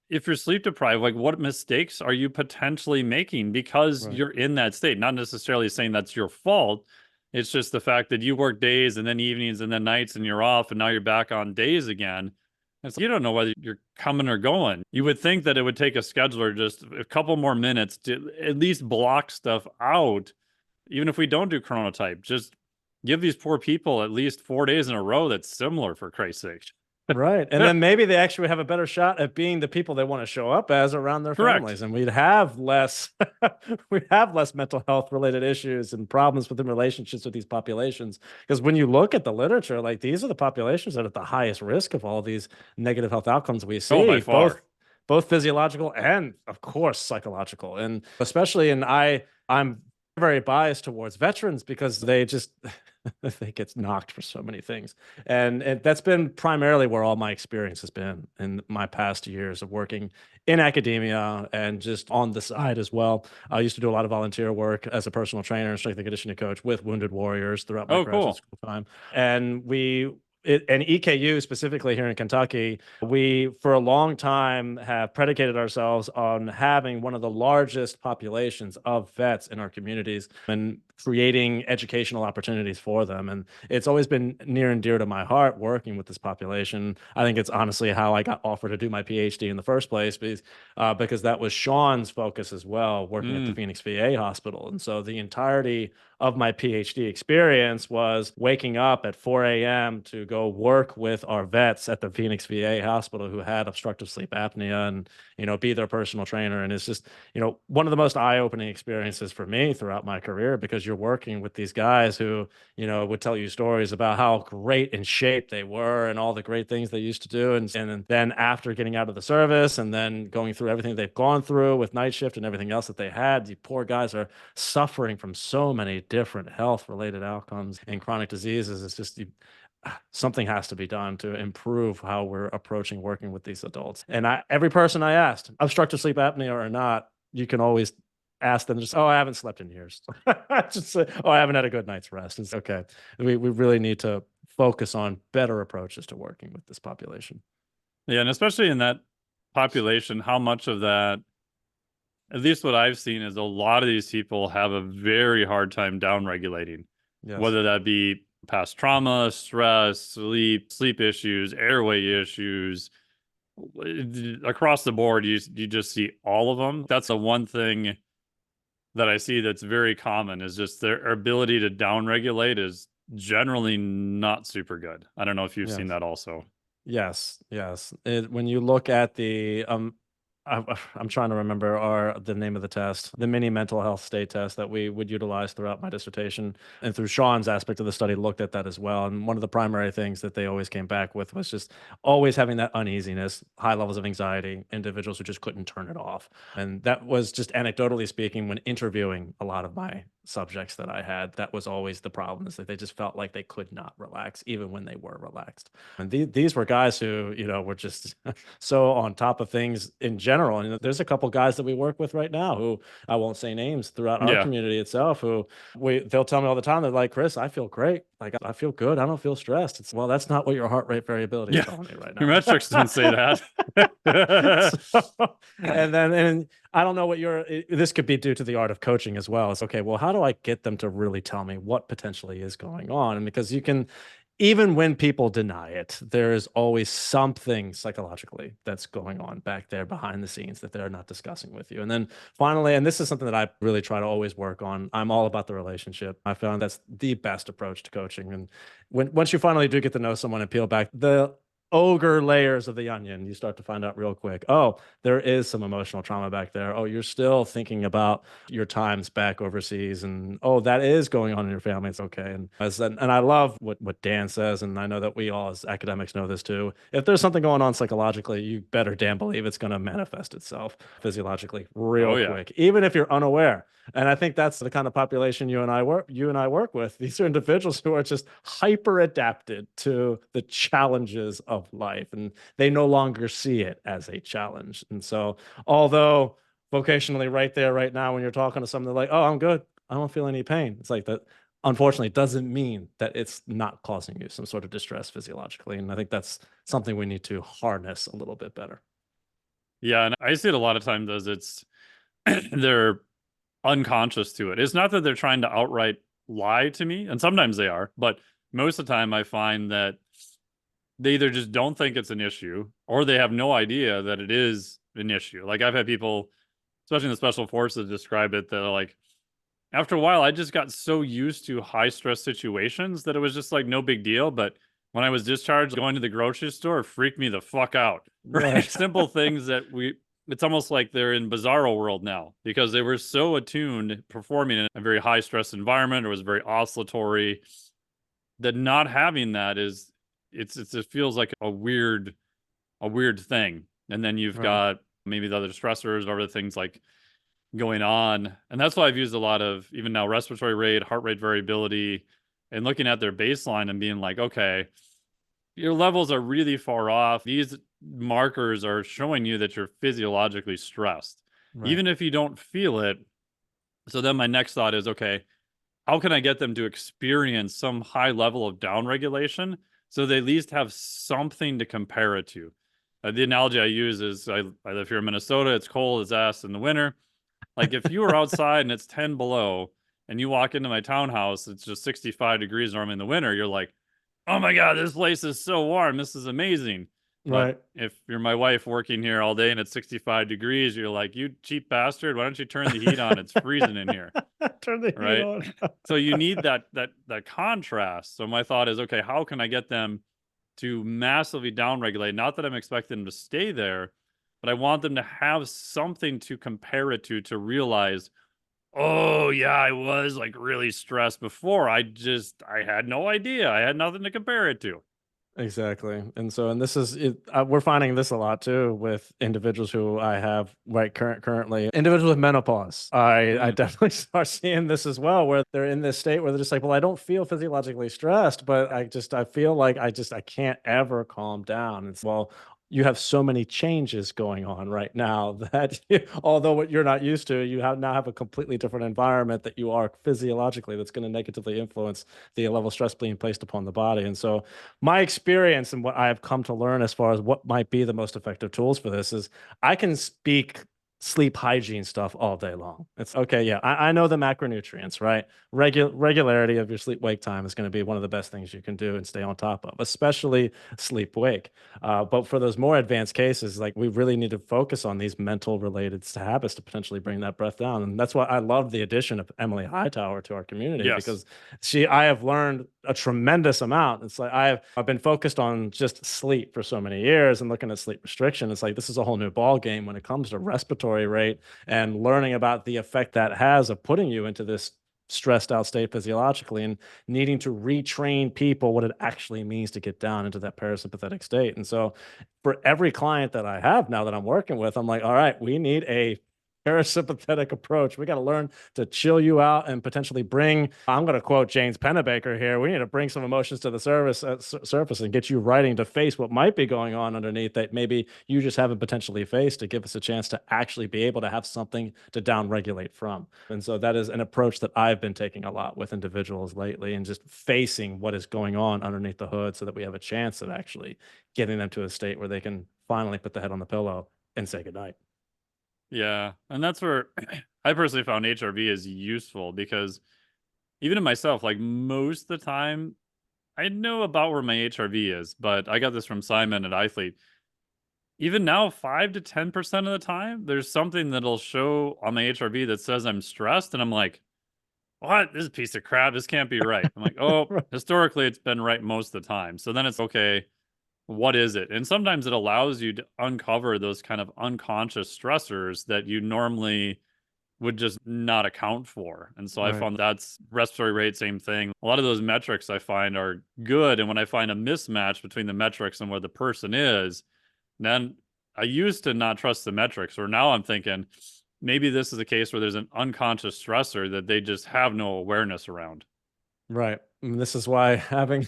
S1: if you're sleep deprived, like what mistakes are you potentially making because
S2: Right.
S1: you're in that state? Not necessarily saying that's your fault. It's just the fact that you work days and then evenings and then nights and you're off and now you're back on days again. It's, you don't know whether you're coming or going. You would think that it would take a scheduler just a couple more minutes to at least block stuff out. Even if we don't do chronotype, just give these poor people at least 4 days in a row that's similar, for Christ's sake.
S2: Right. And then maybe they actually have a better shot at being the people they want to show up as around their
S1: Correct.
S2: families. And we'd have less we'd have less mental health related issues and problems within relationships with these populations. Because when you look at the literature, like these are the populations that are at the highest risk of all these negative health outcomes we
S1: Oh, by
S2: see, both
S1: far.
S2: physiological and of course psychological. And especially I'm very biased towards veterans because they just they get knocked for so many things. And that's been primarily where all my experience has been in my past years of working in academia and just on the side as well. I used to do a lot of volunteer work as a personal trainer and strength and conditioning coach with wounded warriors throughout my
S1: Oh,
S2: graduate
S1: cool.
S2: school time. And and EKU specifically here in Kentucky, we for a long time have predicated ourselves on having one of the largest populations of vets in our communities. And creating educational opportunities for them. And it's always been near and dear to my heart working with this population. I think it's honestly how I got offered to do my PhD in the first place, because that was Sean's focus as well, working at the
S1: Mm.
S2: Phoenix VA hospital. And so the entirety of my PhD experience was waking up at 4 a.m. to go work with our vets at the Phoenix VA hospital who had obstructive sleep apnea, and, be their personal trainer. And it's just, one of the most eye-opening experiences for me throughout my career, because you're working with these guys who, would tell you stories about how great in shape they were and all the great things they used to do. And then after getting out of the service and then going through everything they've gone through with night shift and everything else that they had, the poor guys are suffering from so many different health related outcomes and chronic diseases. It's just something has to be done to improve how we're approaching working with these adults. And every person I asked, obstructive sleep apnea or not, you can always ask them, just, oh, I haven't slept in years. Just say, oh, I haven't had a good night's rest. It's okay. We really need to focus on better approaches to working with this population.
S1: Yeah, and especially in that population, how much of that, at least what I've seen, is a lot of these people have a very hard time down regulating,
S2: Yes.
S1: whether that be past trauma, stress, sleep issues, airway issues, across the board. You just see all of them. That's the one thing that I see that's very common, is just their ability to down regulate is generally not super good. I don't know if you've seen
S2: Yes.
S1: that also.
S2: Yes, yes. When you look at I'm trying to remember the name of the test, the mini mental health state test that we would utilize throughout my dissertation, and through Sean's aspect of the study looked at that as well. And one of the primary things that they always came back with was just always having that uneasiness, high levels of anxiety, individuals who just couldn't turn it off. And that was just anecdotally speaking, when interviewing a lot of my subjects that I had, that was always the problem, is that they just felt like they could not relax even when they were relaxed. And these were guys who, were just so on top of things in general. And there's a couple guys that we work with right now who, I won't say names, throughout our
S1: Yeah.
S2: community itself, who they'll tell me all the time, they're like, Chris, I feel great. Like, I feel good. I don't feel stressed. It's, well, that's not what your heart rate variability is
S1: Yeah.
S2: telling me right
S1: Your
S2: now.
S1: metrics don't say that.
S2: And I don't know what this could be due to the art of coaching as well. It's okay. Well, how do I get them to really tell me what potentially is going on? And because you can, even when people deny it, there is always something psychologically that's going on back there behind the scenes that they're not discussing with you. And then finally, and this is something that I really try to always work on, I'm all about the relationship. I found that's the best approach to coaching. And once you finally do get to know someone and peel back the ogre layers of the onion, you start to find out real quick, oh, there is some emotional trauma back there. Oh, you're still thinking about your times back overseas, and oh, that is going on in your family. It's okay. And I love what Dan says, and I know that we all as academics know this too. If there's something going on psychologically, you better damn believe it's going to manifest itself physiologically
S1: Oh
S2: real
S1: yeah.
S2: quick, even if you're unaware. And I think that's the kind of population you and I work with. These are individuals who are just hyper adapted to the challenges of life, and they no longer see it as a challenge. And so, although vocationally right there, right now, when you're talking to someone, they're like, oh, I'm good, I don't feel any pain. It's like that, unfortunately, doesn't mean that it's not causing you some sort of distress physiologically. And I think that's something we need to harness a little bit better.
S1: Yeah, and I see it a lot of times as it's they're unconscious to it. It's not that they're trying to outright lie to me, and sometimes they are, but most of the time I find that they either just don't think it's an issue or they have no idea that it is an issue. Like I've had people, especially in the special forces, describe it that like after a while I just got so used to high stress situations that it was just like no big deal. But when I was discharged, going to the grocery store freaked me the fuck out. Right?
S2: Right.
S1: Simple things that it's almost like they're in bizarro world now because they were so attuned performing in a very high stress environment. It was very oscillatory that not having that is it feels like a weird thing. And then you've
S2: Right.
S1: got maybe the other stressors or other things like going on. And that's why I've used a lot of even now respiratory rate, heart rate variability, and looking at their baseline and being like, okay, your levels are really far off. These markers are showing you that you're physiologically stressed,
S2: Right.
S1: even if you don't feel it. So then my next thought is, okay, how can I get them to experience some high level of down regulation so they at least have something to compare it to? The analogy I use is I live here in Minnesota. It's cold as ass in the winter. Like if you were outside and it's 10 below and you walk into my townhouse, it's just 65 degrees normally in the winter. You're like, oh my God, this place is so warm. This is amazing. But
S2: Right.
S1: if you're my wife working here all day and it's 65 degrees, you're like, you cheap bastard, why don't you turn the heat on? It's freezing in here.
S2: Turn the heat
S1: Right.
S2: on.
S1: So you need that contrast. So my thought is, okay, how can I get them to massively downregulate? Not that I'm expecting them to stay there, but I want them to have something to compare it to realize, oh yeah, I was like really stressed before. I had no idea. I had nothing to compare it to.
S2: Exactly. And this is it, we're finding this a lot too with individuals who I have currently individuals with menopause. I
S1: Mm,
S2: definitely start seeing this as well, where they're in this state where they're just like, well, I don't feel physiologically stressed, but I feel like I can't ever calm down. It's well, you have so many changes going on right now that although what you're not used to, now have a completely different environment that you are physiologically that's going to negatively influence the level of stress being placed upon the body. And so my experience and what I've come to learn as far as what might be the most effective tools for this is I can speak sleep hygiene stuff all day long. It's okay. Yeah. I know the macronutrients, right? Regularity of your sleep wake time is going to be one of the best things you can do and stay on top of, especially sleep wake. But for those more advanced cases, like we really need to focus on these mental related habits to potentially bring that breath down. And that's why I love the addition of Emily Hightower to our community
S1: yes.
S2: because I have learned a tremendous amount. It's like I've been focused on just sleep for so many years and looking at sleep restriction. It's like this is a whole new ball game when it comes to respiratory rate and learning about the effect that has of putting you into this stressed out state physiologically and needing to retrain people what it actually means to get down into that parasympathetic state. And so for every client that I have now that I'm working with, I'm like, all right, we need a parasympathetic approach. We got to learn to chill you out and potentially bring, I'm going to quote James Pennebaker here. We need to bring some emotions to the surface and get you writing to face what might be going on underneath that maybe you just haven't potentially faced to give us a chance to actually be able to have something to downregulate from. And so that is an approach that I've been taking a lot with individuals lately and just facing what is going on underneath the hood so that we have a chance of actually getting them to a state where they can finally put the head on the pillow and say goodnight.
S1: Yeah. And that's where I personally found HRV is useful because even in myself, like most of the time, I know about where my HRV is, but I got this from Simon at iThlete. Even now, 5 to 10% of the time, there's something that'll show on my HRV that says I'm stressed. And I'm like, what? This is a piece of crap. This can't be right. I'm like, oh, historically, it's been right most of the time. So then it's okay. What is it? And sometimes it allows you to uncover those kind of unconscious stressors that you normally would just not account for. And so I
S2: Right.
S1: found that's respiratory rate, same thing. A lot of those metrics I find are good. And when I find a mismatch between the metrics and where the person is, then I used to not trust the metrics, or now I'm thinking maybe this is a case where there's an unconscious stressor that they just have no awareness around.
S2: Right. And this is why having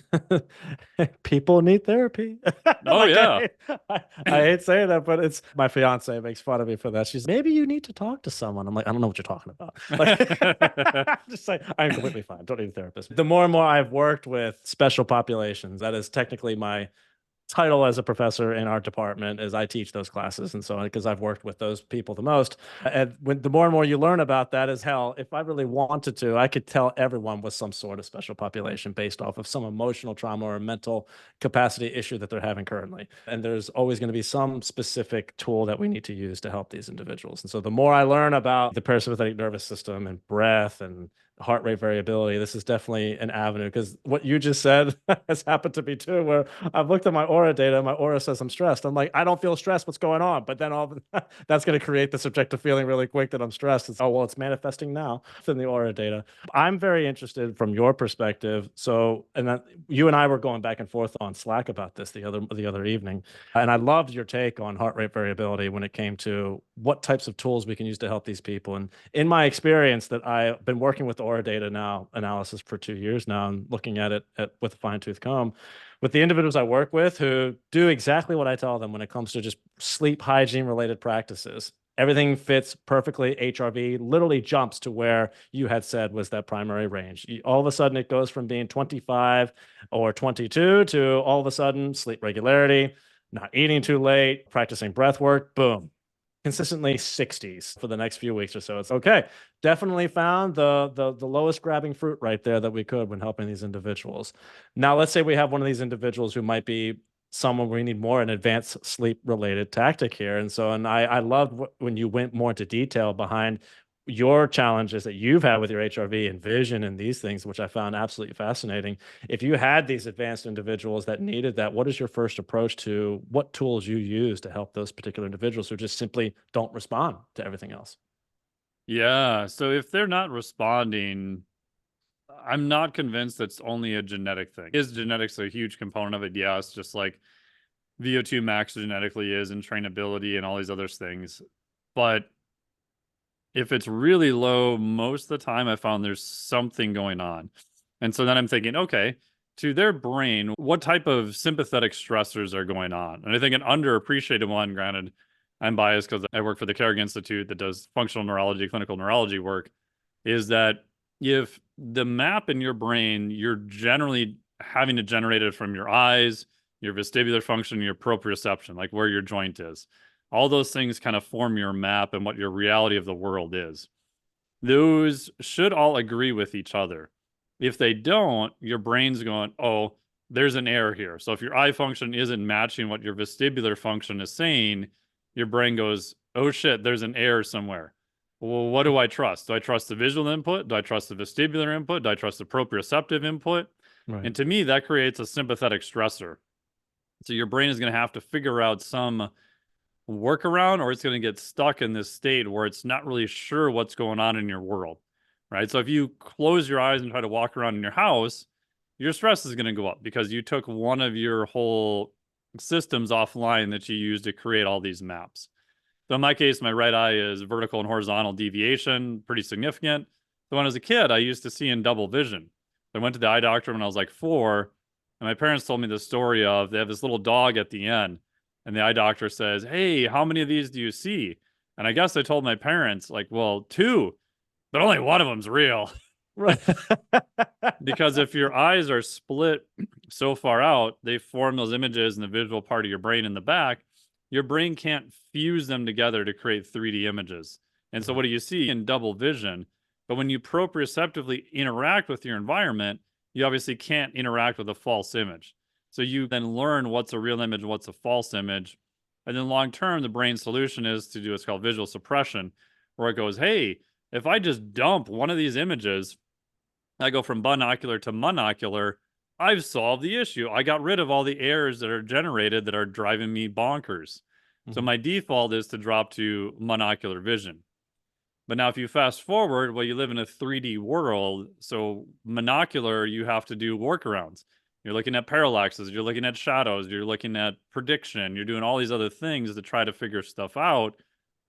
S2: people need therapy.
S1: Oh,
S2: Like
S1: yeah.
S2: I hate saying that, but it's my fiance makes fun of me for that. She's maybe you need to talk to someone. I'm like, I don't know what you're talking about. Like, just like I'm completely fine. Don't need a therapist. The more and more I've worked with special populations, that is technically my title as a professor in our department is I teach those classes. And so, because I've worked with those people the most, and the more and more you learn about that is hell, if I really wanted to, I could tell everyone with some sort of special population based off of some emotional trauma or mental capacity issue that they're having currently. And there's always going to be some specific tool that we need to use to help these individuals. And so the more I learn about the parasympathetic nervous system and breath and heart rate variability, this is definitely an avenue because what you just said has happened to me too, where I've looked at my aura data, my aura says I'm stressed. I'm like, I don't feel stressed. What's going on? But then that's going to create the subjective feeling really quick that I'm stressed. It's, oh, well, it's manifesting now in the aura data. I'm very interested from your perspective. So, and that you and I were going back and forth on Slack about this the other evening. And I loved your take on heart rate variability when it came to what types of tools we can use to help these people. And in my experience that I've been working with aura data now analysis for 2 years now and looking at it with a fine tooth comb with the individuals I work with who do exactly what I tell them when it comes to just sleep hygiene related practices. Everything fits perfectly. HRV literally jumps to where you had said was that primary range. All of a sudden, it goes from being 25 or 22 to all of a sudden sleep regularity, not eating too late, practicing breath work, boom, consistently 60s for the next few weeks or so. It's okay. Definitely found the lowest grabbing fruit right there that we could when helping these individuals. Now, let's say we have one of these individuals who might be someone we need more an advanced sleep related tactic here. And I loved when you went more into detail behind your challenges that you've had with your HRV and vision and these things, which I found absolutely fascinating. If you had these advanced individuals that needed that, what is your first approach to what tools you use to help those particular individuals who just simply don't respond to everything else?
S1: Yeah. So if they're not responding, I'm not convinced that's only a genetic thing. Is genetics a huge component of it? Yes, just like VO2 max genetically is, and trainability and all these other things. But if it's really low, most of the time I found there's something going on. And so then I'm thinking, okay, to their brain, what type of sympathetic stressors are going on? And I think an underappreciated one, granted, I'm biased because I work for the Carrick Institute that does functional neurology, clinical neurology work, is that if the map in your brain, you're generally having to generate it from your eyes, your vestibular function, your proprioception, like where your joint is. All those things kind of form your map and what your reality of the world is. Those should all agree with each other. If they don't, your brain's going, oh, there's an error here. So if your eye function isn't matching what your vestibular function is saying, your brain goes, oh shit, there's an error somewhere. Well, what do I trust? Do I trust the visual input? Do I trust the vestibular input? Do I trust the proprioceptive input?
S2: Right.
S1: And to me, that creates a sympathetic stressor. So your brain is going to have to figure out some workaround, or it's going to get stuck in this state where it's not really sure what's going on in your world, right? So if you close your eyes and try to walk around in your house, your stress is going to go up because you took one of your whole systems offline that you use to create all these maps. So in my case, my right eye is vertical and horizontal deviation, pretty significant. So when I was a kid, I used to see in double vision. I went to the eye doctor when I was like 4, and my parents told me the story of they have this little dog at the end, and the eye doctor says, "Hey, how many of these do you see?" And I guess I told my parents, like, well, 2, but only one of them's real.
S2: Right.
S1: Because if your eyes are split so far out, they form those images in the visual part of your brain in the back. Your brain can't fuse them together to create 3D images. And so, what do you see in double vision? But when you proprioceptively interact with your environment, you obviously can't interact with a false image. So, you then learn what's a real image, what's a false image. And then, long term, the brain solution is to do what's called visual suppression, where it goes, hey, if I just dump one of these images, I go from binocular to monocular, I've solved the issue. I got rid of all the errors that are generated that are driving me bonkers. So
S2: Mhm.
S1: my default is to drop to monocular vision. But now if you fast forward, well, you live in a 3D world. So monocular, you have to do workarounds. You're looking at parallaxes, you're looking at shadows, you're looking at prediction, you're doing all these other things to try to figure stuff out,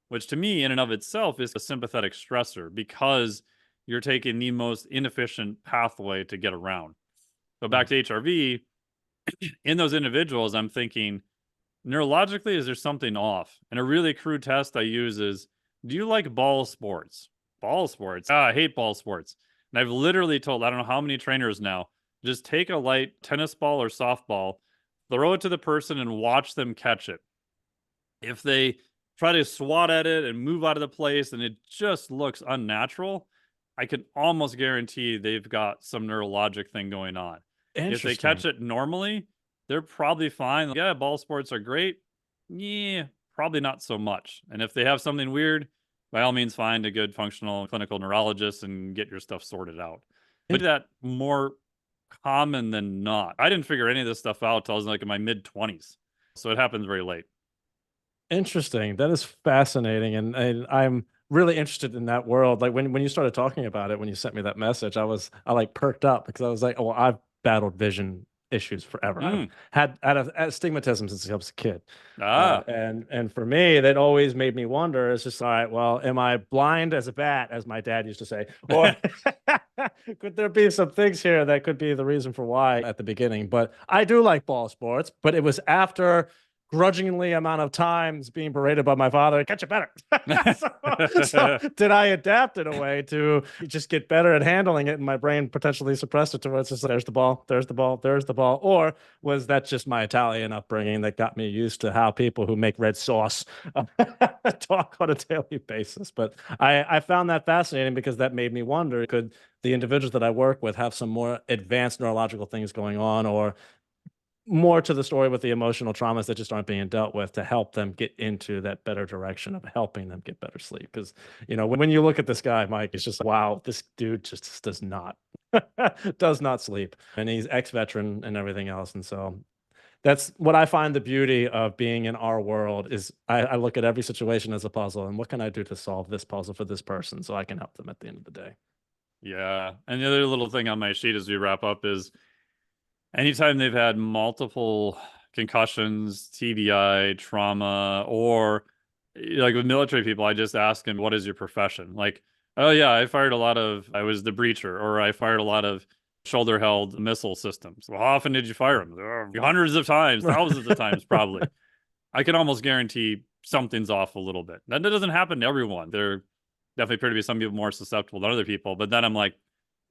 S1: which to me in and of itself is a sympathetic stressor because you're taking the most inefficient pathway to get around. So back
S2: Right.
S1: to HRV, in those individuals, I'm thinking neurologically, is there something off? And a really crude test I use is, do you like ball sports? Ball sports? Ah, I hate ball sports. And I've literally told, I don't know how many trainers now, just take a light tennis ball or softball, throw it to the person and watch them catch it. If they try to swat at it and move out of the place and it just looks unnatural, I can almost guarantee they've got some neurologic thing going on. If they catch
S2: Interesting.
S1: it normally, they're probably fine. Yeah, ball sports are great. Yeah, probably not so much. And if they have something weird, by all means, find a good functional clinical neurologist and get your stuff sorted out. But that more common than not. I didn't figure any of this stuff out till I was like in my mid 20s. So it happens very late.
S2: Interesting. That is fascinating, and I'm really interested in that world. Like when you started talking about it, when you sent me that message, I like perked up because I was like, oh, I've battled vision issues forever. I've
S1: Mm.
S2: had astigmatism since I was a kid,
S1: Ah,
S2: and for me, that always made me wonder. It's just all right. Well, am I blind as a bat, as my dad used to say, or could there be some things here that could be the reason for why at the beginning? But I do like ball sports, but it was after. grudgingly amount of times being berated by my father, get you better. so did I adapt in a way to just get better at handling it, and my brain potentially suppressed it to where it's just there's the ball, there's the ball, there's the ball? Or was that just my Italian upbringing that got me used to how people who make red sauce talk on a daily basis? But I found that fascinating because that made me wonder, could the individuals that I work with have some more advanced neurological things going on, or more to the story with the emotional traumas that just aren't being dealt with, to help them get into that better direction of helping them get better sleep? Because, when you look at this guy, Mike, it's just like, wow, this dude just does not, does not sleep. And he's ex-veteran and everything else. And so that's what I find the beauty of being in our world is I look at every situation as a puzzle, and what can I do to solve this puzzle for this person so I can help them at the end of the day?
S1: Yeah. And the other little thing on my sheet as we wrap up is anytime they've had multiple concussions, TBI, trauma, or like with military people, I just ask them, what is your profession? Like, oh yeah, I was the breacher, or I fired a lot of shoulder held missile systems. Well, how often did you fire them? Hundreds of times, thousands of times, probably. I can almost guarantee something's off a little bit. That doesn't happen to everyone. There definitely appear to be some people more susceptible than other people. But then I'm like,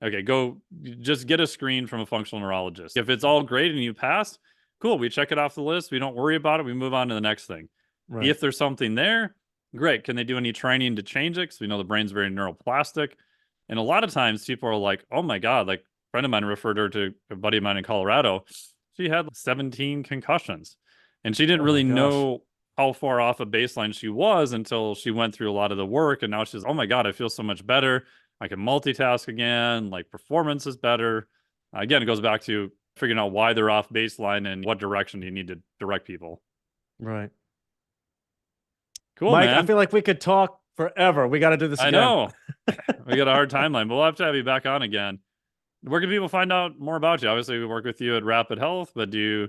S1: okay, go just get a screen from a functional neurologist. If it's all great and you pass, cool. We check it off the list. We don't worry about it. We move on to the next thing.
S2: Right.
S1: If there's something there, great. Can they do any training to change it? Because we know the brain's very neuroplastic. And a lot of times people are like, oh my God, like a friend of mine referred her to a buddy of mine in Colorado. She had 17 concussions and she didn't
S2: Oh my
S1: really
S2: gosh.
S1: know how far off a baseline she was until she went through a lot of the work. And now she's, oh my God, I feel so much better. I can multitask again, like performance is better. Again, it goes back to figuring out why they're off baseline and what direction you need to direct people.
S2: Right.
S1: Cool,
S2: Mike, I
S1: man.
S2: feel like we could talk forever. We got to do this
S1: I
S2: again.
S1: know. We got a hard timeline, but we'll have to have you back on again. Where can people find out more about you? Obviously, we work with you at Rapid Health, but do you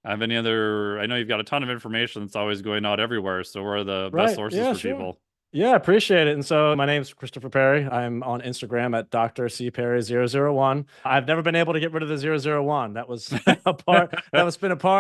S1: have any other? I know you've got a ton of information that's always going out everywhere. So, where are the best
S2: Right.
S1: sources
S2: Yeah,
S1: for
S2: sure.
S1: people?
S2: Yeah, appreciate it. And so my name's Christopher Perry. I'm on Instagram at Dr. C. Perry 001. I've never been able to get rid of the 001. That was been a part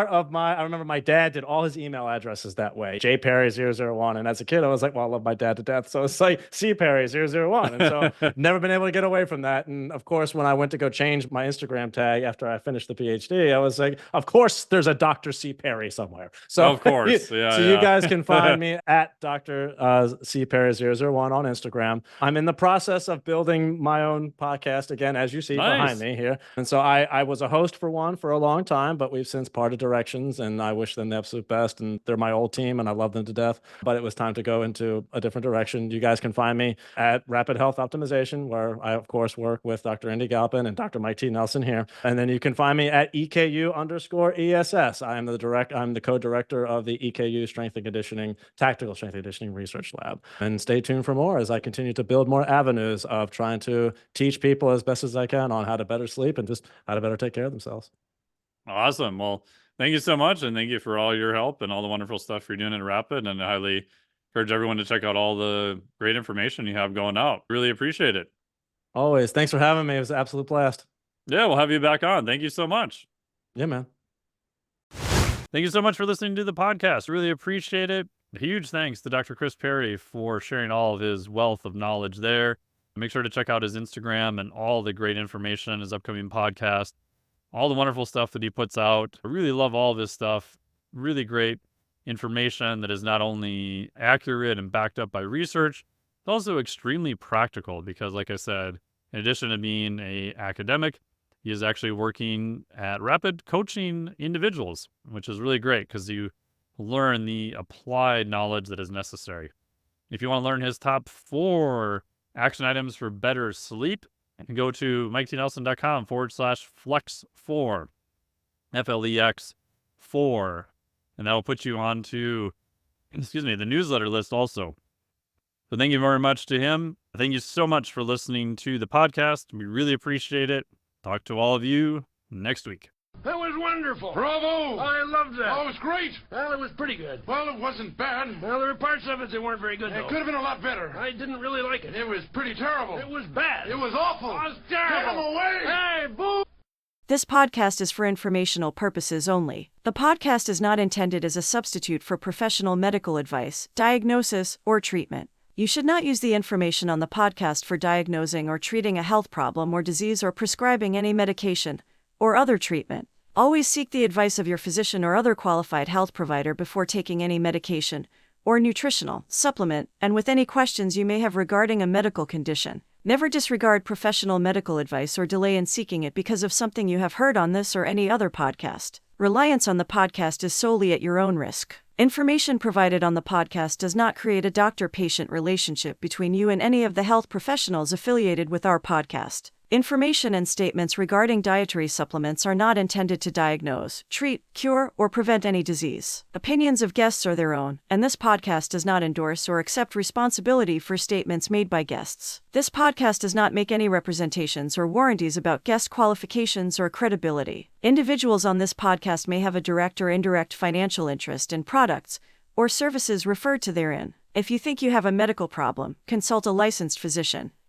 S2: of I remember my dad did all his email addresses that way. J Perry 001. And as a kid, I was like, well, I love my dad to death. So it's like C Perry 001. And so never been able to get away from that. And of course, when I went to go change my Instagram tag after I finished the PhD, I was like, of course, there's a Dr. C. Perry somewhere. So
S1: Of course. Yeah.
S2: you guys can find me at Dr. C. Perry 001 on Instagram. I'm in the process of building my own podcast again, as you see behind me here. And so I was a host for one for a long time, but we've since parted directions, and I wish them the absolute best. And they're my old team and I love them to death, but it was time to go into a different direction. You guys can find me at Rapid Health Optimization, where I, of course, work with Dr. Andy Galpin and Dr. Mike T. Nelson here. And then you can find me at EKU_ESS. I'm the co-director of the EKU Tactical Strength and Conditioning Research Lab. And stay tuned for more as I continue to build more avenues of trying to teach people as best as I can on how to better sleep and just how to better take care of themselves.
S1: Awesome. Well, thank you so much. And thank you for all your help and all the wonderful stuff you're doing at Rapid. And I highly encourage everyone to check out all the great information you have going out. Really appreciate it.
S2: Always. Thanks for having me. It was an absolute blast.
S1: Yeah, we'll have you back on. Thank you so much.
S2: Yeah, man.
S1: Thank you so much for listening to the podcast. Really appreciate it. Huge thanks to Dr. Chris Perry for sharing all of his wealth of knowledge there. Make sure to check out his Instagram and all the great information in his upcoming podcast, all the wonderful stuff that he puts out. I really love all of his stuff. Really great information that is not only accurate and backed up by research, it's also extremely practical because, like I said, in addition to being an academic, he is actually working at Rapid coaching individuals, which is really great because you learn the applied knowledge that is necessary. If you want to learn his top 4 action items for better sleep, you can go to MikeTNelson.com/flex4, FLEX4, and that will put you onto, the newsletter list also. So thank you very much to him. Thank you so much for listening to the podcast. We really appreciate it. Talk to all of you next week.
S3: That was wonderful.
S4: Bravo!
S3: I loved that.
S4: Oh, it was great.
S3: Well, it was pretty good.
S4: Well, it wasn't bad.
S3: Well, there were parts of it that weren't very good,
S4: It
S3: though.
S4: could have been a lot better.
S3: I didn't really like it.
S4: It was pretty terrible.
S3: It was bad.
S4: It was awful.
S3: It was terrible.
S4: Get him away!
S3: Hey, boo!
S5: This podcast is for informational purposes only. The podcast is not intended as a substitute for professional medical advice, diagnosis, or treatment. You should not use the information on the podcast for diagnosing or treating a health problem or disease or prescribing any medication or other treatment. Always seek the advice of your physician or other qualified health provider before taking any medication or nutritional supplement, and with any questions you may have regarding a medical condition. Never disregard professional medical advice or delay in seeking it because of something you have heard on this or any other podcast. Reliance on the podcast is solely at your own risk. Information provided on the podcast does not create a doctor-patient relationship between you and any of the health professionals affiliated with our podcast. Information and statements regarding dietary supplements are not intended to diagnose, treat, cure, or prevent any disease. Opinions of guests are their own, and this podcast does not endorse or accept responsibility for statements made by guests. This podcast does not make any representations or warranties about guest qualifications or credibility. Individuals on this podcast may have a direct or indirect financial interest in products or services referred to therein. If you think you have a medical problem, consult a licensed physician.